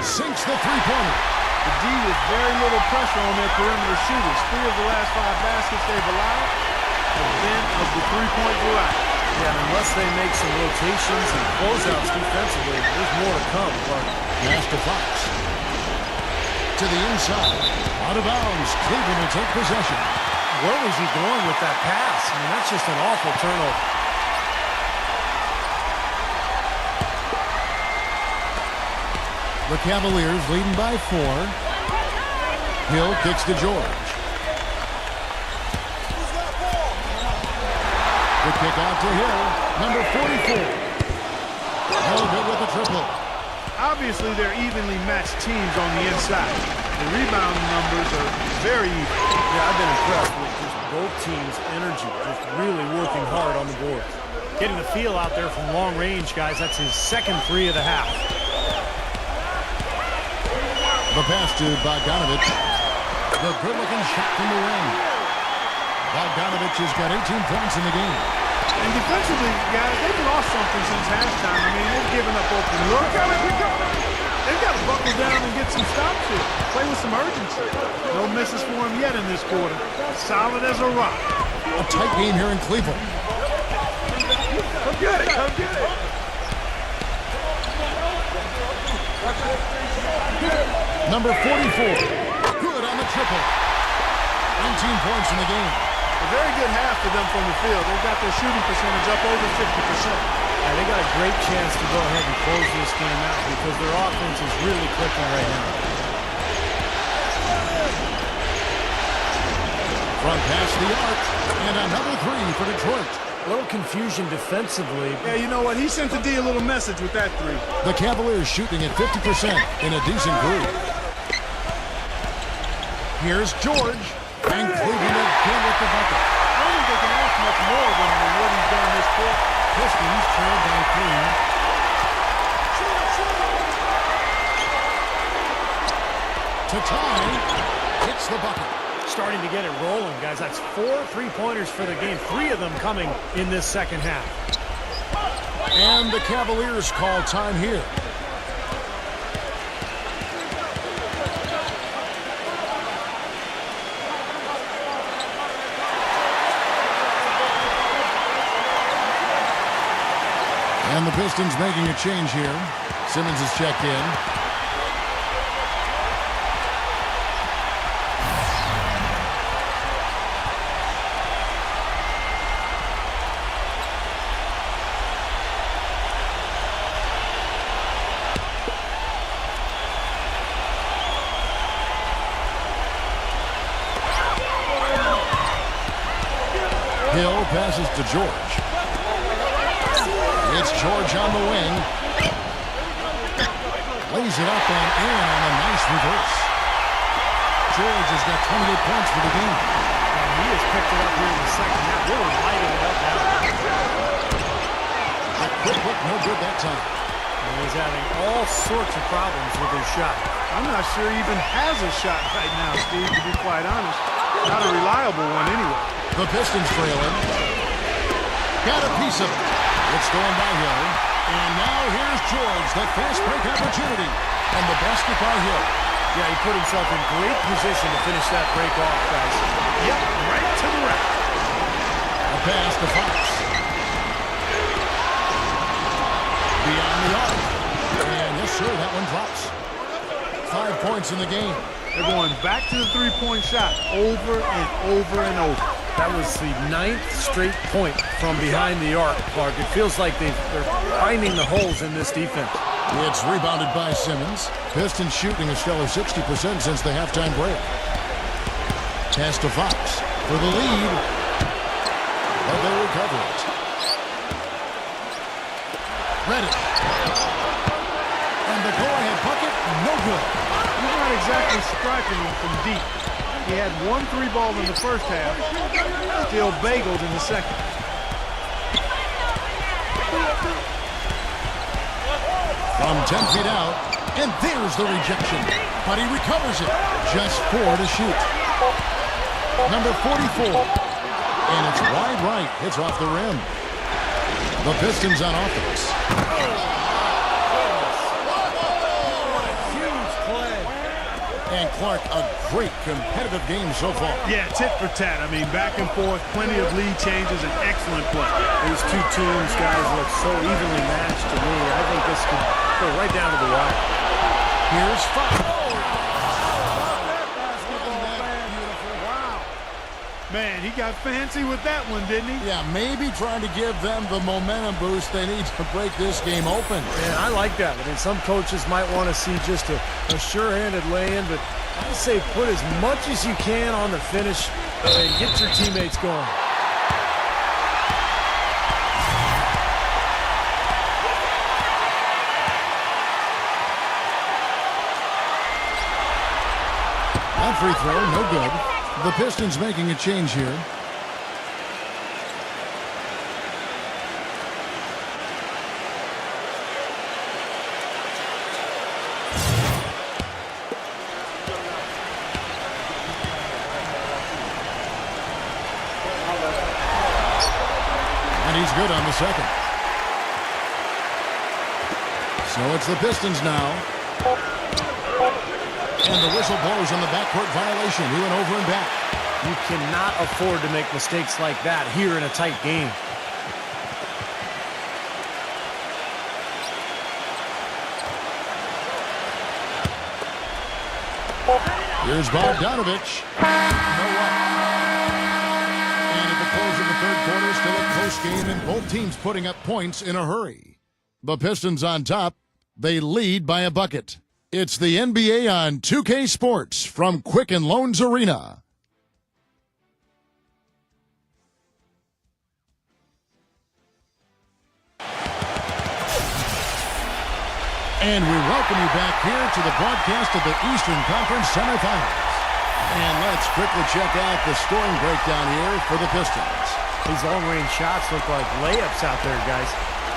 Sinks the three-pointer. The D with very little pressure on their perimeter shooters. 3 of the last 5 baskets they've allowed have been of the three-point variety. Yeah, unless they make some rotations and closeouts defensively, there's more to come. Master Fox. To the inside. Out of bounds. Cleveland will take possession. Where was he going with that pass? I mean, that's just an awful turnover. The Cavaliers leading by 4. Hill kicks to George. The kick out to Hill. Number 44. Hill good with the triple. Obviously, they're evenly matched teams on the inside. The rebound numbers are very even. Yeah, I've been impressed with just both teams' energy, just really working hard on the board. Getting the feel out there from long range, guys. That's his second 3 of the half. The pass to Bogdanovich. The good-looking shot from the rim. Bogdanovich has got 18 points in the game. And defensively, guys, they've lost something since halftime. I mean, they've given up open looks. They've got to buckle down and get some stops here. Play with some urgency. No misses for him yet in this quarter. Solid as a rock. A tight game here in Cleveland. Come get it. Come get it. Number 44. Good on the triple. 19 points in the game. A very good half for them from the field. They've got their shooting percentage up over 50%. Yeah, they got a great chance to go ahead and close this game out because their offense is really clicking right now. Front pass to the arc. And another 3 for Detroit. A little confusion defensively. Yeah, you know what? He sent the D a little message with that 3. The Cavaliers shooting at 50% in a decent group. Here's George. And Cleveland again with the bucket. I don't think they can ask much more than what he's done this quarter. Pistons trailed by 3. To tie. Hits the bucket. starting to get it rolling, guys. That's 4 3-pointers for the game, 3 of them coming in this second half. And the Cavaliers call time here. And the Pistons making a change here. Simmons is checked in. Hill passes to George. It's George on the wing. Lays it up and in on a nice reverse. George has got 28 points for the game. And he has picked it up here in the second half, really lighting it up now. A quick look, no good that time. And he's having all sorts of problems with his shot. I'm not sure he even has a shot right now, Steve, to be quite honest. Not a reliable one anyway. The Pistons trailing. Got a piece of it. It's going by Hill. And now here's George, the fast break opportunity. And the basket by Hill. Yeah, he put himself in great position to finish that break off, guys. Yep, right to the rack. A pass to Fox. Beyond the arc. And yes, sir, that one drops. 5 points in the game. They're going back to the three-point shot over and over and over. That was the 9th straight point from behind the arc, Clark. It feels like they're finding the holes in this defense. It's rebounded by Simmons. Pistons shooting a stellar 60% since the halftime break. Pass to Fox for the lead. But they recover it. Reddish. And the go-ahead bucket, no good. He's not exactly striking him from deep. He had 1 3-ball in the first half, still bageled in the second. From 10 feet out, and there's the rejection. But he recovers it. Just 4 to shoot. Number 44. And it's wide right. Hits off the rim. The Pistons on offense. And Clark, a great competitive game so far. Yeah, tit for tat. I mean, back and forth, plenty of lead changes, and excellent play. These two teams, guys, look so evenly matched to me. I think this could go right down to the wire. Here's Fox. Man, he got fancy with that one, didn't he? Yeah, maybe trying to give them the momentum boost they need to break this game open. Yeah, I like that. I mean, some coaches might want to see just a sure-handed lay-in, but I say put as much as you can on the finish and get your teammates going. That free throw, no good. The Pistons making a change here. And he's good on the second. So it's the Pistons now. And the whistle blows on the backcourt violation. He went over and back. You cannot afford to make mistakes like that here in a tight game. Here's Bogdanovich. No way. And at the close of the third quarter, still a close game, and both teams putting up points in a hurry. The Pistons on top. They lead by a bucket. It's the NBA on 2K Sports from Quicken Loans Arena. And we welcome you back here to the broadcast of the Eastern Conference semifinals. And let's quickly check out the scoring breakdown here for the Pistons. These long-range shots look like layups out there, guys.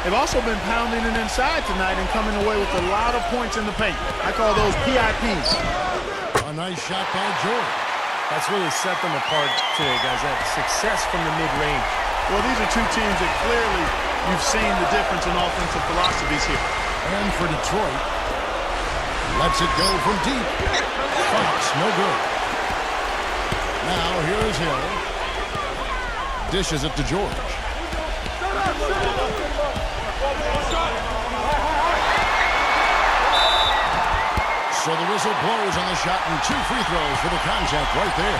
They've also been pounding it inside tonight and coming away with a lot of points in the paint. I call those PIPs. A nice shot by George. That's really set them apart today, guys. That success from the mid-range. Well, these are two teams that clearly you've seen the difference in offensive philosophies here. And for Detroit, lets it go from deep. Fox, no good. Now here is Hill. Dishes it to George. So the whistle blows on the shot and 2 free throws for the contact right there.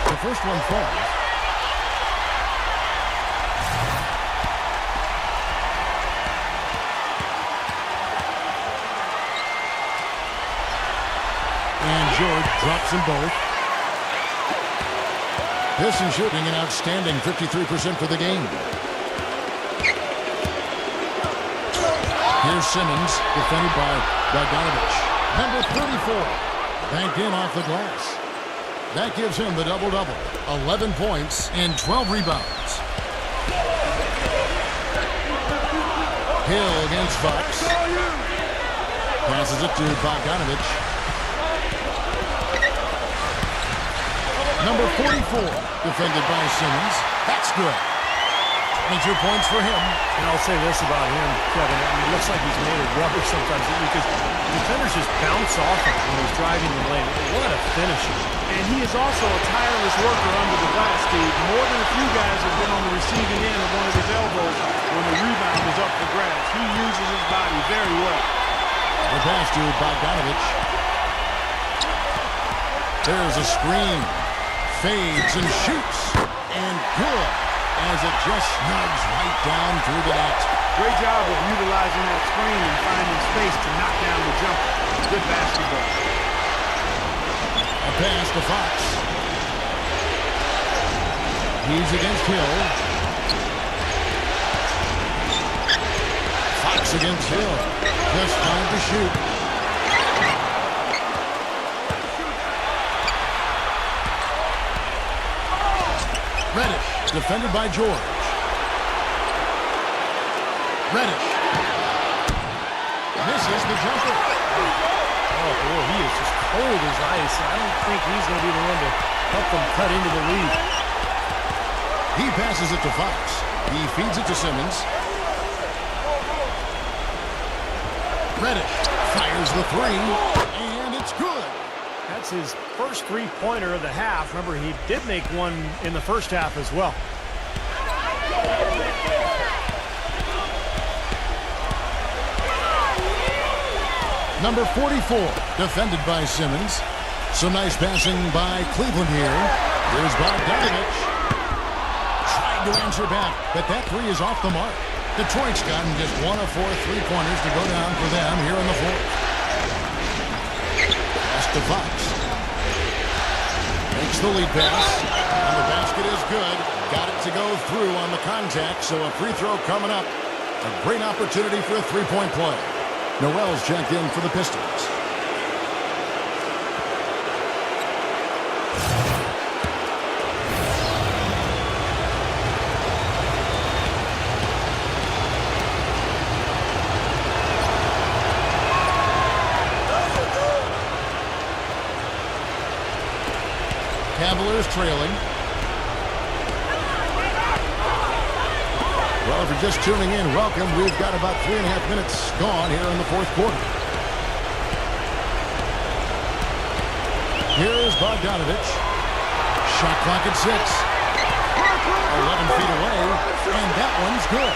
The first one falls. And George drops them both. Piston shooting an outstanding 53% for the game. Here's Simmons, defended by Bogdanovich. Number 34, banked in off the glass. That gives him the double-double. 11 points and 12 rebounds. Hill against Fox. Passes it to Bogdanovich. Number 44, defended by Simmons. That's good. 22 points for him. And I'll say this about him, Kevin. I mean, it looks like he's made of rubber sometimes because defenders just bounce off him when he's driving the lane. What a finisher. And he is also a tireless worker under the glass, Steve. More than a few guys have been on the receiving end of one of his elbows when the rebound is up for grabs. He uses his body very well. The pass to Bogdanovich. There's a screen. Fades and shoots. And good. As it just snugs right down through the net. Great job of utilizing that screen and finding space to knock down the jumper. Good basketball. A pass to Fox. He's against Hill. Fox against Hill. Just trying to shoot. Reddish, defended by George. Reddish. Misses the jumper. Oh, boy, he is just cold as ice. I don't think he's going to be the one to help them cut into the lead. He passes it to Fox. He feeds it to Simmons. Reddish fires the three, and it's good. That's his first three-pointer of the half. Remember, he did make one in the first half as well. Number 44, defended by Simmons. Some nice passing by Cleveland here. Here's Bogdanovich. Tried to answer back, but that three is off the mark. Detroit's gotten just 1 of 4 3-pointers to go down for them here in the fourth. Pass to Fox. Makes the lead pass. And the basket is good. Got it to go through on the contact, so a free throw coming up. A great opportunity for a three-point play. Noel's checked in for the Pistons. Cavaliers trailing. Well, if you're just tuning in, welcome. We've got about 3.5 minutes gone here in the fourth quarter. Here's Bogdanovich. Shot clock at 6. 11 feet away, and that one's good.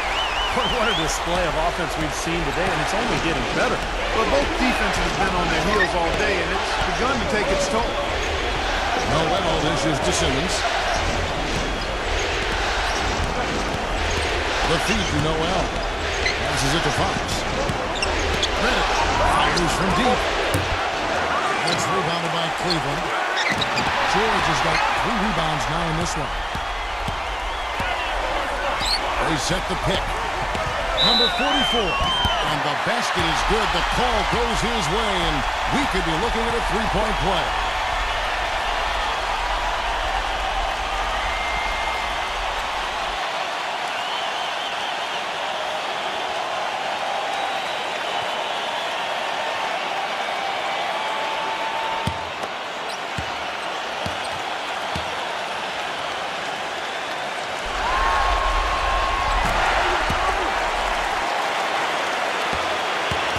What a display of offense we've seen today, and it's only getting better. Well, both defenses have been on their heels all day, and it's begun to take its toll. Noel dishes to Simmons. The feed to Noel. Passes it to Fox. Reddish fires from deep. That's rebounded by Cleveland. George has got 3 rebounds now in this one. They set the pick. Number 44. And the basket is good. The call goes his way, and we could be looking at a 3-point play.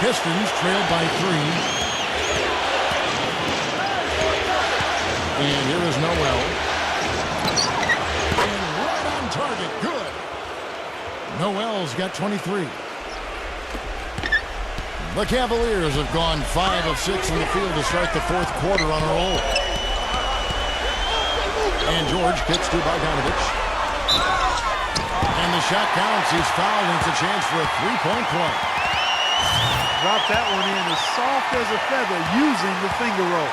Pistons trailed by 3. And here is Noel. And right on target. Good. Noel's got 23. The Cavaliers have gone 5 of 6 in the field to start the fourth quarter on a roll. And George kicks to Bogdanovich. And the shot counts. He's fouled, and it's a chance for a three-point play. Drop that one in as soft as a feather using the finger roll.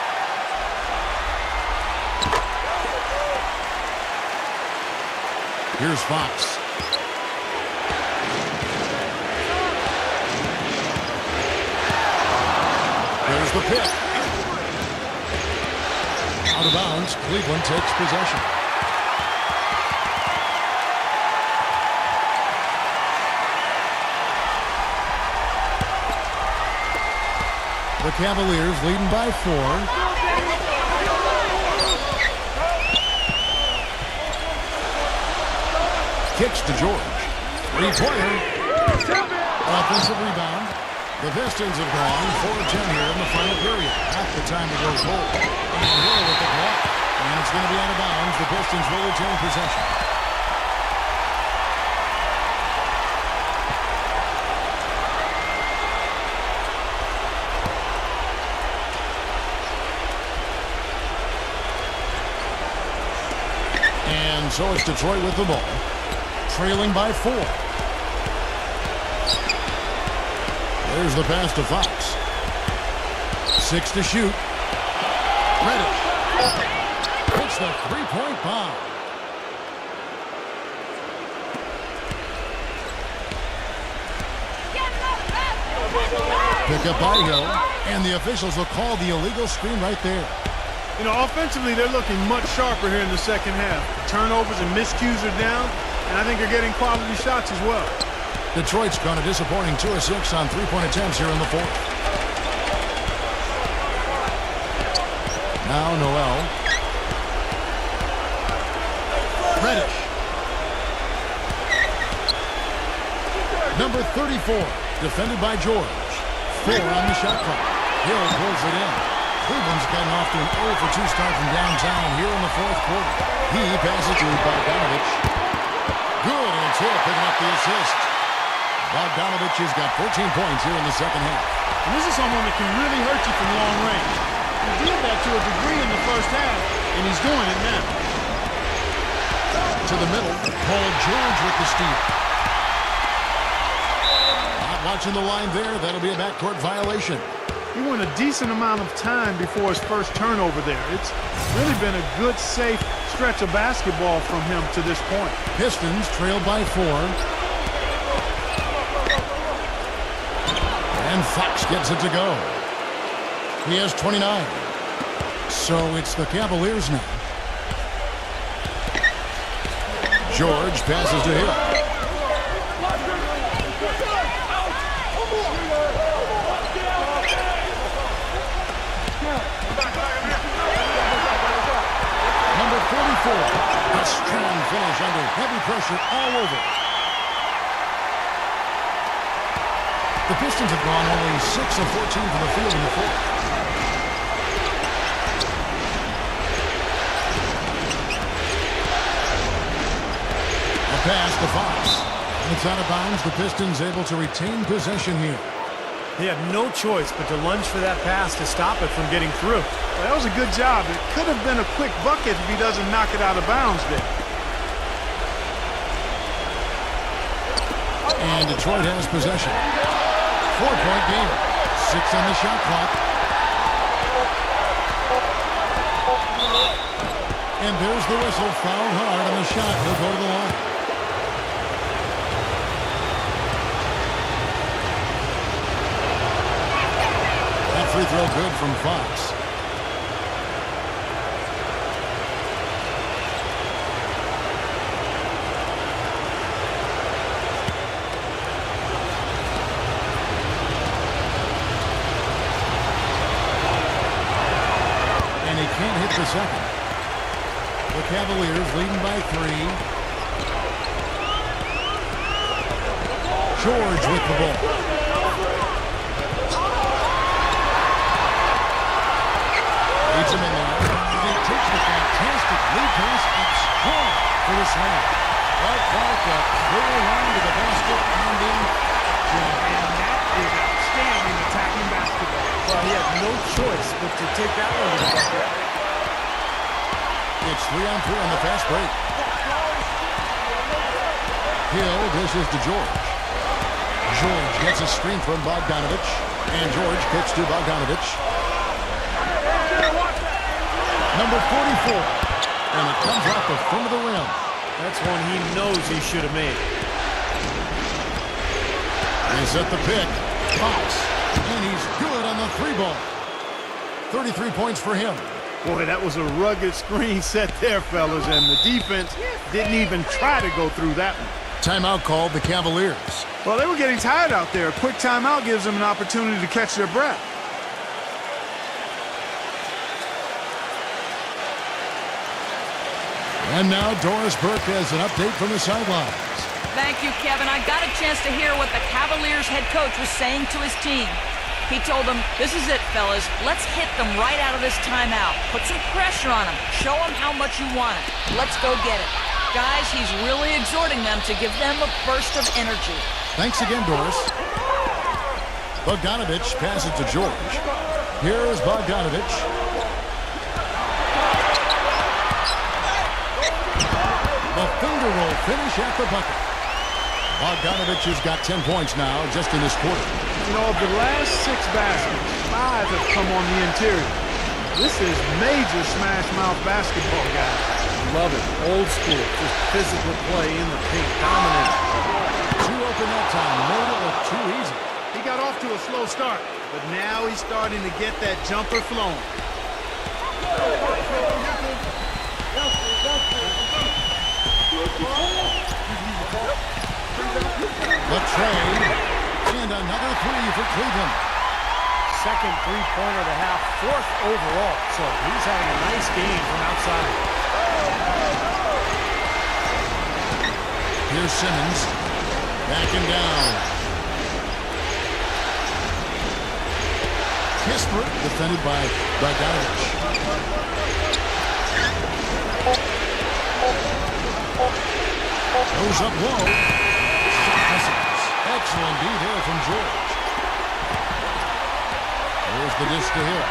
Here's Fox. There's the pick. Out of bounds, Cleveland takes possession. The Cavaliers leading by 4. Kicks to George. Three-pointer. Offensive rebound. The Pistons have gone 4 of 10 here in the final period. Half the time to go goal. And Hill with the block. And it's going to be out of bounds. The Pistons will retain possession. And so it's Detroit with the ball. Trailing by 4. There's the pass to Fox. 6 to shoot. Reddish. Hits the three-point bomb. Pick up by Hill. And the officials will call the illegal screen right there. You know, offensively, they're looking much sharper here in the second half. Turnovers and miscues are down, and I think they're getting quality shots as well. Detroit's gone a disappointing 2 of 6 on three-point attempts here in the fourth. Now Noel. Reddish. Number 34, defended by George. 4 on the shot clock. Hill pulls it in. Cleveland's gotten off to an 0 for 2 start from downtown here in the fourth quarter. He passes to Bogdanovich. Good, and it's Hill picking up the assist. Bogdanovich has got 14 points here in the second half. And this is someone that can really hurt you from long range. He did that to a degree in the first half, and he's doing it now. To the middle, Paul George with the steal. Not watching the line there. That'll be a backcourt violation. He went a decent amount of time before his first turnover there. It's really been a good, safe stretch of basketball from him to this point. Pistons trailed by 4. And Fox gets it to go. He has 29. So it's the Cavaliers now. George passes to Hill. Number 44. A strong finish under heavy pressure all over. The Pistons have gone only 6 of 14 from the field in the fourth. A pass to Fox. It's out of bounds. The Pistons able to retain possession here. He had no choice but to lunge for that pass to stop it from getting through. Well, that was a good job. It could have been a quick bucket if he doesn't knock it out of bounds there. And Detroit has possession. 4-point game. 6 on the shot clock. And there's the whistle. Foul hard on the shot. He'll go to the line. That free throw good from Fox. Can't hit the second. The Cavaliers leading by 3. George with the ball. for the slam. Well, Clark, a clear line to the basket and in. And that is outstanding attacking basketball. Well, he had no choice but to take that one to the bucket. It's 3-on-3 on the fast break. Hill dishes to George. George gets a screen from Bogdanovich. And George kicks to Bogdanovich. Number 44. And it comes off the front of the rim. That's one he knows he should have made. They set the pick. Fox. And he's good on the three ball. 33 points for him. Boy, that was a rugged screen set there, fellas, and the defense didn't even try to go through that one. Timeout called the Cavaliers. Well, they were getting tired out there. A quick timeout gives them an opportunity to catch their breath. And now Doris Burke has an update from the sidelines. Thank you, Kevin. I got a chance to hear what the Cavaliers head coach was saying to his team. He told them, this is it, fellas. Let's hit them right out of this timeout. Put some pressure on them. Show them how much you want it. Let's go get it. Guys, he's really exhorting them to give them a burst of energy. Thanks again, Doris. Bogdanovich passes to George. Here's Bogdanovich. The finger roll finish at the bucket. Bogdanovich has got 10 points now just in this quarter. You know, of the last 6 baskets, 5 have come on the interior. This is major smash mouth basketball, guys. Love it. Old school. Just physical play in the paint. Dominant. Too open that time. Made it look too easy. He got off to a slow start, but now he's starting to get that jumper flowing. The trade, and another three for Cleveland. Second three-pointer of the half. 4th overall. So he's having a nice game from outside. Here's Simmons. Backing down. Kispert defended by Bogdanovich. Goes up low. Excellent D there from George. Here's the dish to Hill.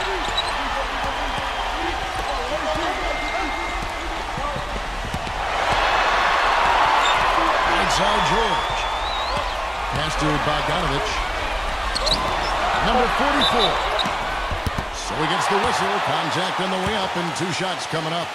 Inside George. Pass to Bogdanovich. Number 44. So he gets the whistle. Contact on the way up and 2 shots coming up.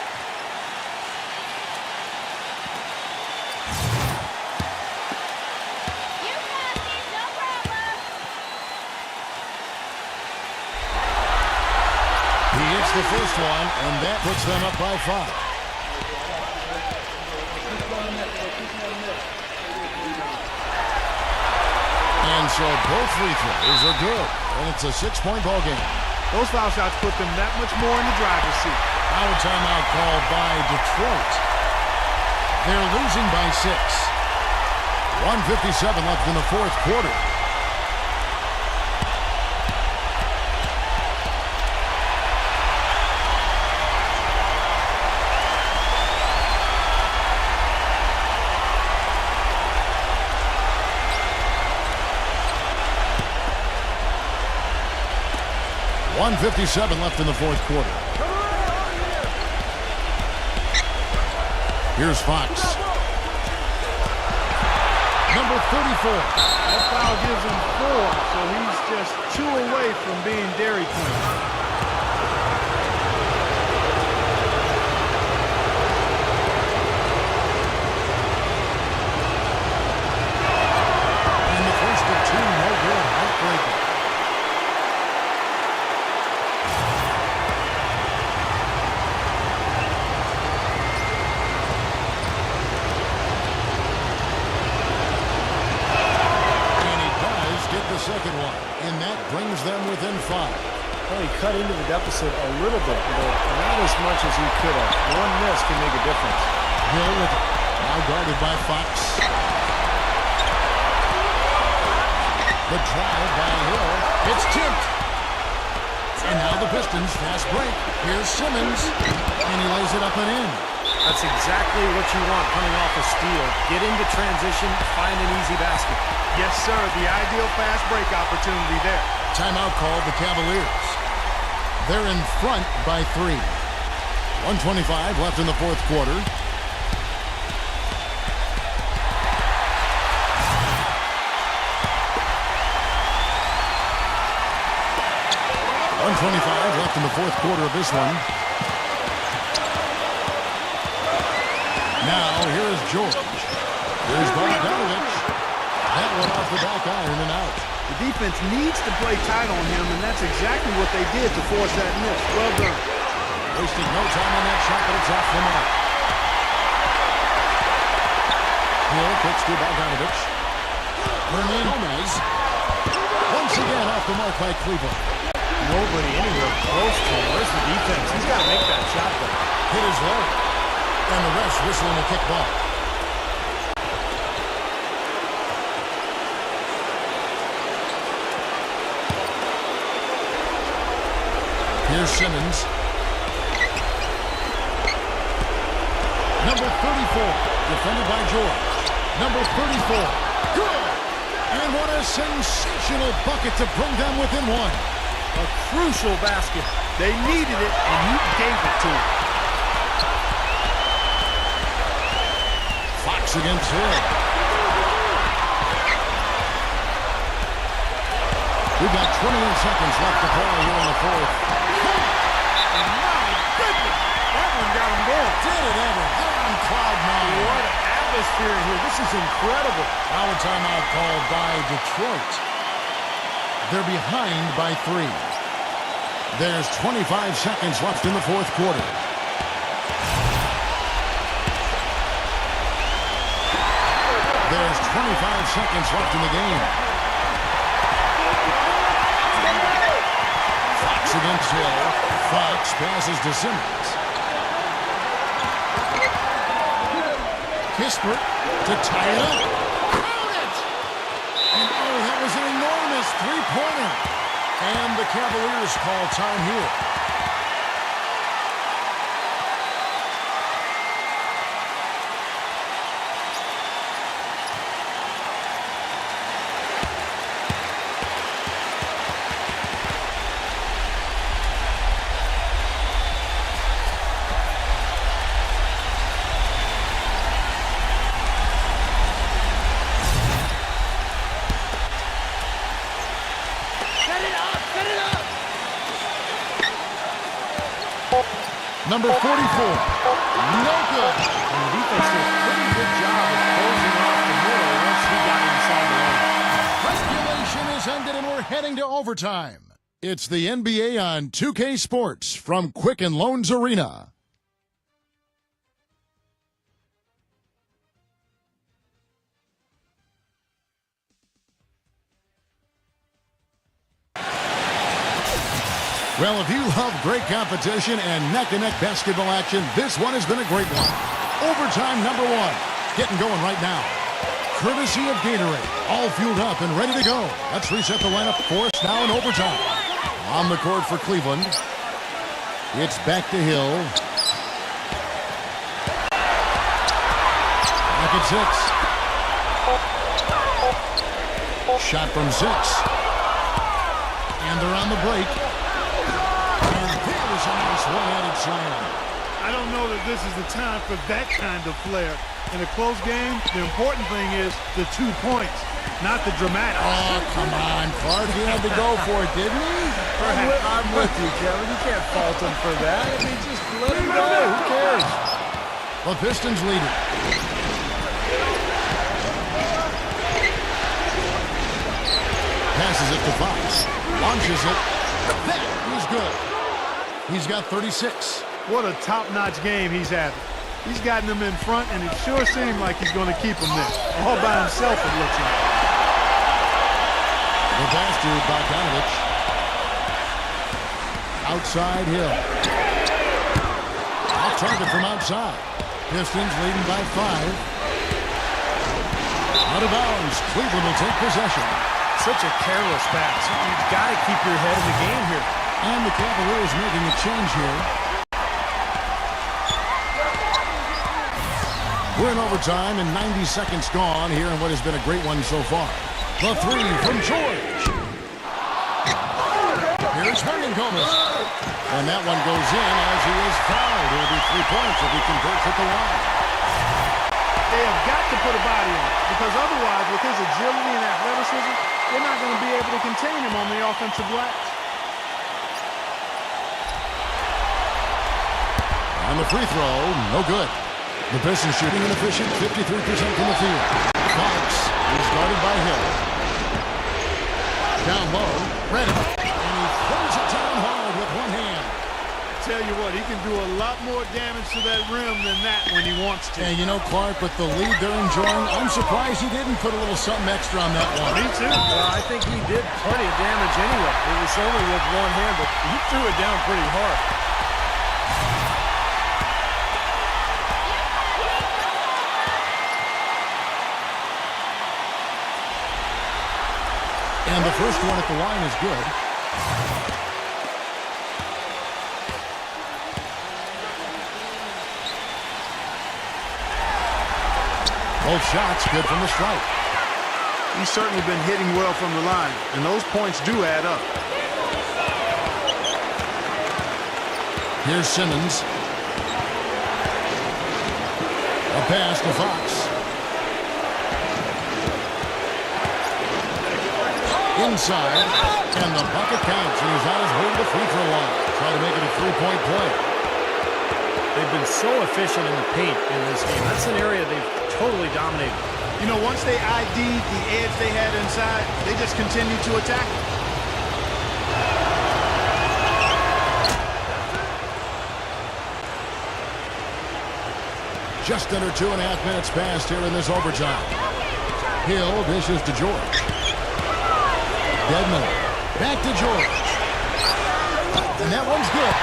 The first one, and that puts them up by 5. And so both free throws are good, and it's a 6-point ball game. Those foul shots put them that much more in the driver's seat. Now a timeout called by Detroit. They're losing by 6. 1:57 left in the 4th quarter. .57 left in the 4th quarter. Here's Fox. Number 34. That foul gives him 4, so he's just 2 away from being Dairy Queen. And the first of 2, no good. Heartbreaking. Second one, and that brings them within 5. Well, he cut into the deficit a little bit, but not as much as he could have. One miss can make a difference. Hill with it. Now guarded by Fox. The drive by Hill. It's tipped. And now the Pistons fast break. Here's Simmons, and he lays it up and in. That's exactly what you want coming off a steal. Get into transition, find an easy basket. Yes, sir. The ideal fast break opportunity there. Timeout called the Cavaliers. They're in front by 3. 1:25 left in the fourth quarter. .125 left in the fourth quarter of this one. Now, here is George. Here's Bogdanovich. That one off the back iron and out. The defense needs to play tight on him, and that's exactly what they did to force that miss. Well done. Wasting no time on that shot, but it's off the mark. Hill kicks to Bogdanovich. Hernandez. Once again off the mark by Cleveland. Nobody anywhere close to him. Where's the defense? He's got to make that shot, though. Hit his low. And the refs whistling a kick ball. Here's Simmons. Number 34, defended by George. Number 34, good! And what a sensational bucket to bring them within one. A crucial basket. They needed it, and he gave it to them. Fox against Hill. We've got 28 seconds left to play here in the fourth. And my goodness, that one got him going. Did it ever? They're on cloud nine. What an atmosphere here. This is incredible. Now a timeout called by Detroit. They're behind by 3. There's 25 seconds left in the fourth quarter. There's 25 seconds left in the game. Fox against Hill. Fox passes to Simmons. Kispert to tie it up. Count it! And oh, that was an enormous three-pointer. And the Cavaliers call time here. Number 44. No good. And the defense did a pretty good job of closing off the middle once he got inside the lane. Regulation is ended and we're heading to overtime. It's the NBA on 2K Sports from Quicken Loans Arena. Well, if you love great competition and neck-and-neck basketball action, this one has been a great one. Overtime number 1. Getting going right now. Courtesy of Gatorade. All fueled up and ready to go. Let's reset the lineup for us now in overtime. On the court for Cleveland. It's back to Hill. Back at 6. Shot from 6. And they're on the break. A nice one-handed slam. I don't know that this is the time for that kind of flair. In a close game, the important thing is the 2 points, not the dramatic. Oh, come on, Clark. He had to go for it, didn't he? I'm with you, Kevin. You can't fault him for that. I mean, just let him go. Who cares? The Pistons lead it. Passes it to Fox. Launches it. That is good. He's got 36. What a top-notch game he's having. He's gotten them in front, and it sure seemed like he's going to keep them there. All by himself, it looks like. The pass to Bogdanovich. Outside Hill. Off target from outside. Pistons leading by 5. Out of bounds. Cleveland will take possession. Such a careless pass. You've got to keep your head in the game here. And the Cavaliers making a change here. We're in overtime and 90 seconds gone here in what has been a great one so far. The three from George. Here's Hernangomez. And that one goes in as he is fouled. It'll be 3 points if he converts at the line. They have got to put a body on it, because otherwise, with his agility and athleticism, they're not going to be able to contain him on the offensive glass. And the free throw, no good. The Pistons shooting an efficient 53% from the field. Fox is guarded by Hill. Down low, ready. And he throws it down hard with one hand. Tell you what, he can do a lot more damage to that rim than that when he wants to. And you know, Clark, with the lead they're enjoying, I'm surprised he didn't put a little something extra on that one. Me too. Well, I think he did plenty of damage anyway. It was only with one hand, but he threw it down pretty hard. And the first one at the line is good. Both shots good from the stripe. He's certainly been hitting well from the line, and those points do add up. Here's Simmons. A pass to Fox. Inside, and the bucket counts, and he's on his way to the free throw line. Try to make it a 3-point play. They've been so efficient in the paint in this game. That's an area they've totally dominated. You know, once they ID'd the edge they had inside, they just continued to attack it. Just under 2.5 minutes passed here in this overtime. Hill dishes to George. Dedmon back to George. And that one's good.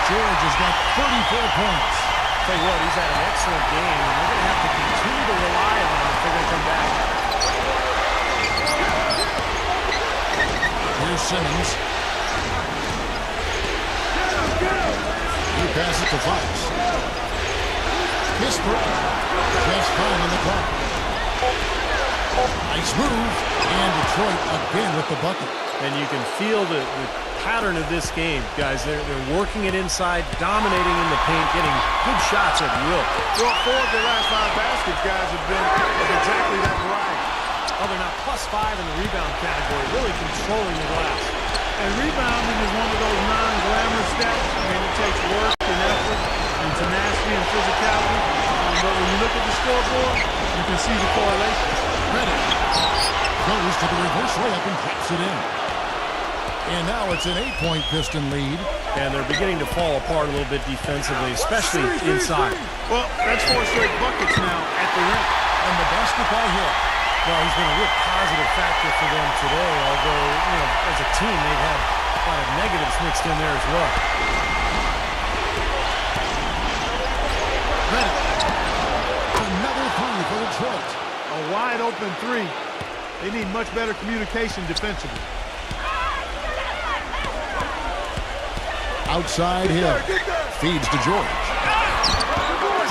George has got 34 points. Tell you what, he's had an excellent game, and they're going to have to continue to rely on him if they're going to come back. Here's Simmons. He passes to Fox. Kisper just fine in the clock. Nice move. And Detroit again with the bucket. And you can feel the pattern of this game, guys. They're working it inside, dominating in the paint, getting good shots at will. Well, 4 of their last 5 baskets, guys, have been of exactly that variety. Oh, they're now +5 in the rebound category, really controlling the glass. And rebounding is one of those non-glamorous stats. I mean, it takes work and effort and tenacity and physicality. But when you look at the scoreboard, you can see the correlation. Ready. Goes to the reverse layup and drops it in. And now it's an 8-point Piston lead. And they're beginning to fall apart a little bit defensively, especially inside. Well, that's 4 straight buckets now at the rim. And the basket by Hill. Well, he's been a real positive factor for them today, although, you know, as a team, they've had a lot of negatives mixed in there as well. Ready. Another 3 for Detroit. A wide open 3. They need much better communication defensively. Outside Hill. Feeds to George.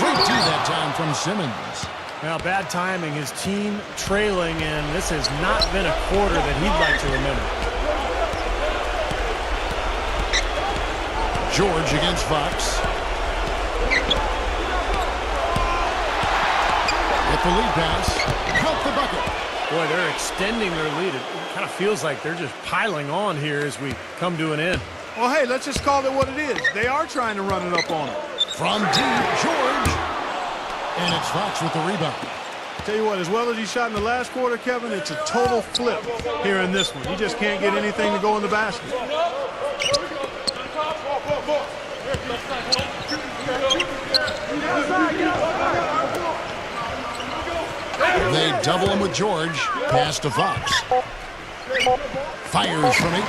Great D that time from Simmons. Now, bad timing. His team trailing, and this has not been a quarter that he'd like to remember. George against Fox. With the lead pass. Count the bucket. Boy, they're extending their lead. It kind of feels like they're just piling on here as we come to an end. Well, hey, let's just call it what it is. They are trying to run it up on him. From deep, George. And it's Fox with the rebound. Tell you what, as well as he shot in the last quarter, Kevin, it's a total flip here in this one. He just can't get anything to go in the basket. They double him with George. Pass to Fox. Fires from 18.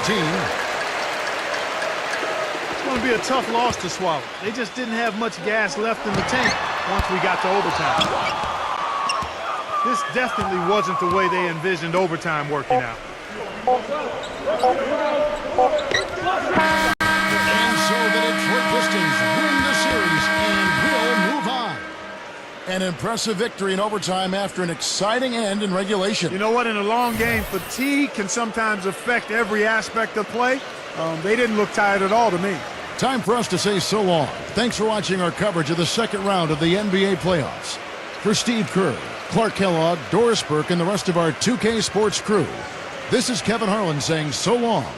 It's going to be a tough loss to swallow. They just didn't have much gas left in the tank once we got to overtime. This definitely wasn't the way they envisioned overtime working out. And so the Detroit Pistons win the series and will move on. An impressive victory in overtime after an exciting end in regulation. You know what? In a long game, fatigue can sometimes affect every aspect of play. They didn't look tired at all to me. Time for us to say so long. Thanks for watching our coverage of the second round of the NBA playoffs. For Steve Kerr, Clark Kellogg, Doris Burke, and the rest of our 2K Sports crew, this is Kevin Harlan saying so long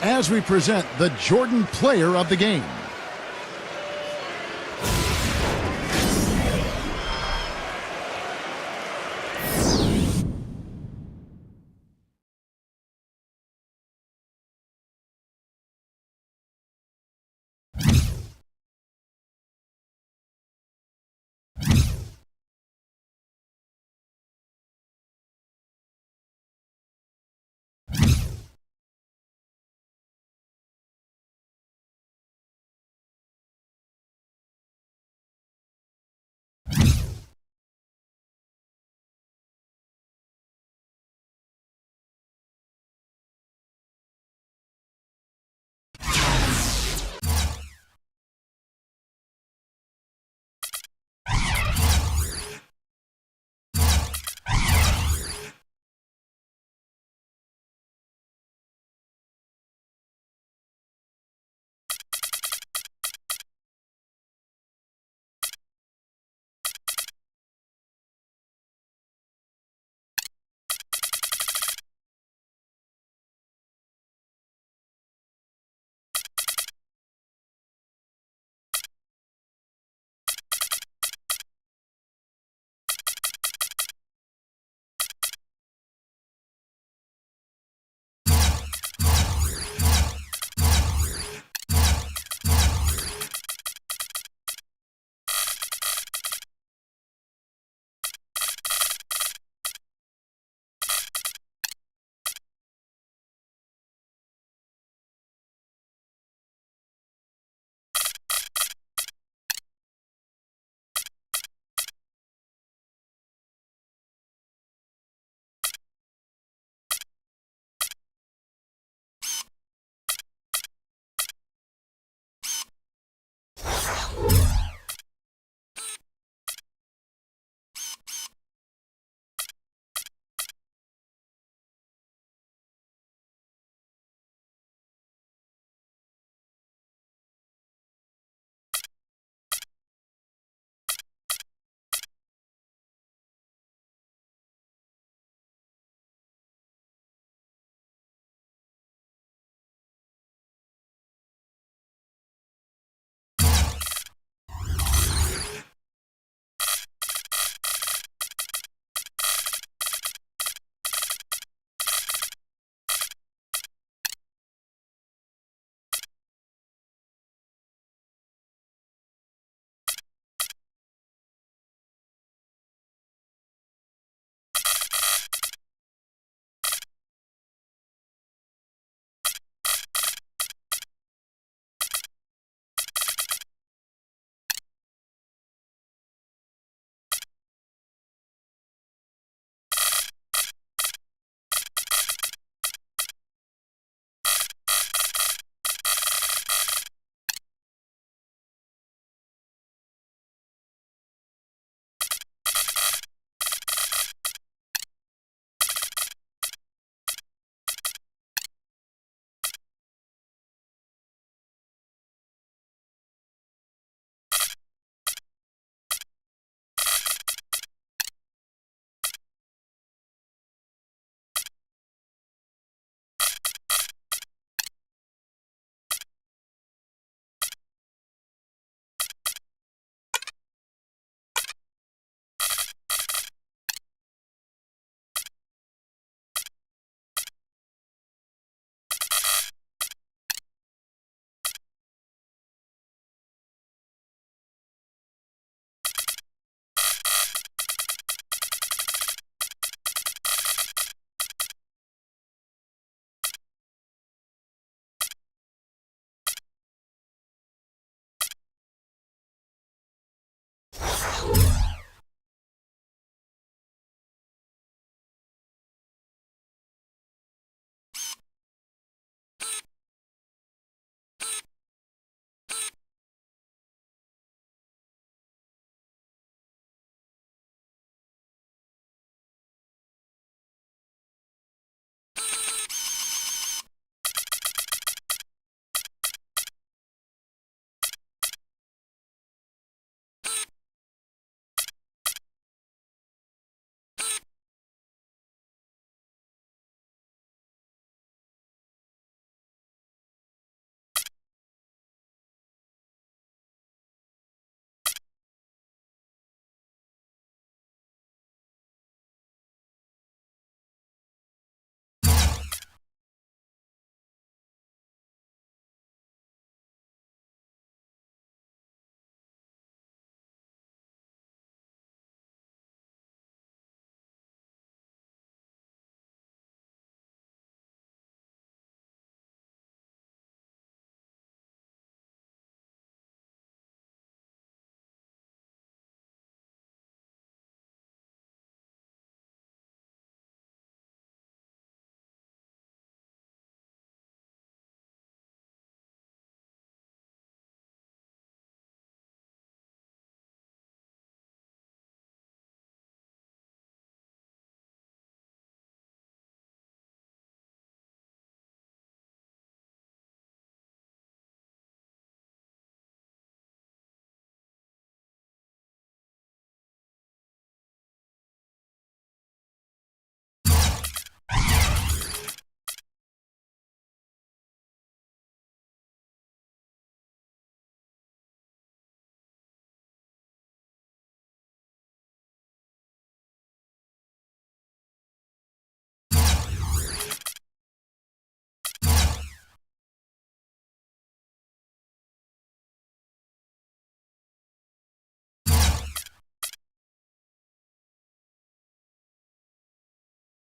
as we present the Jordan Player of the Game.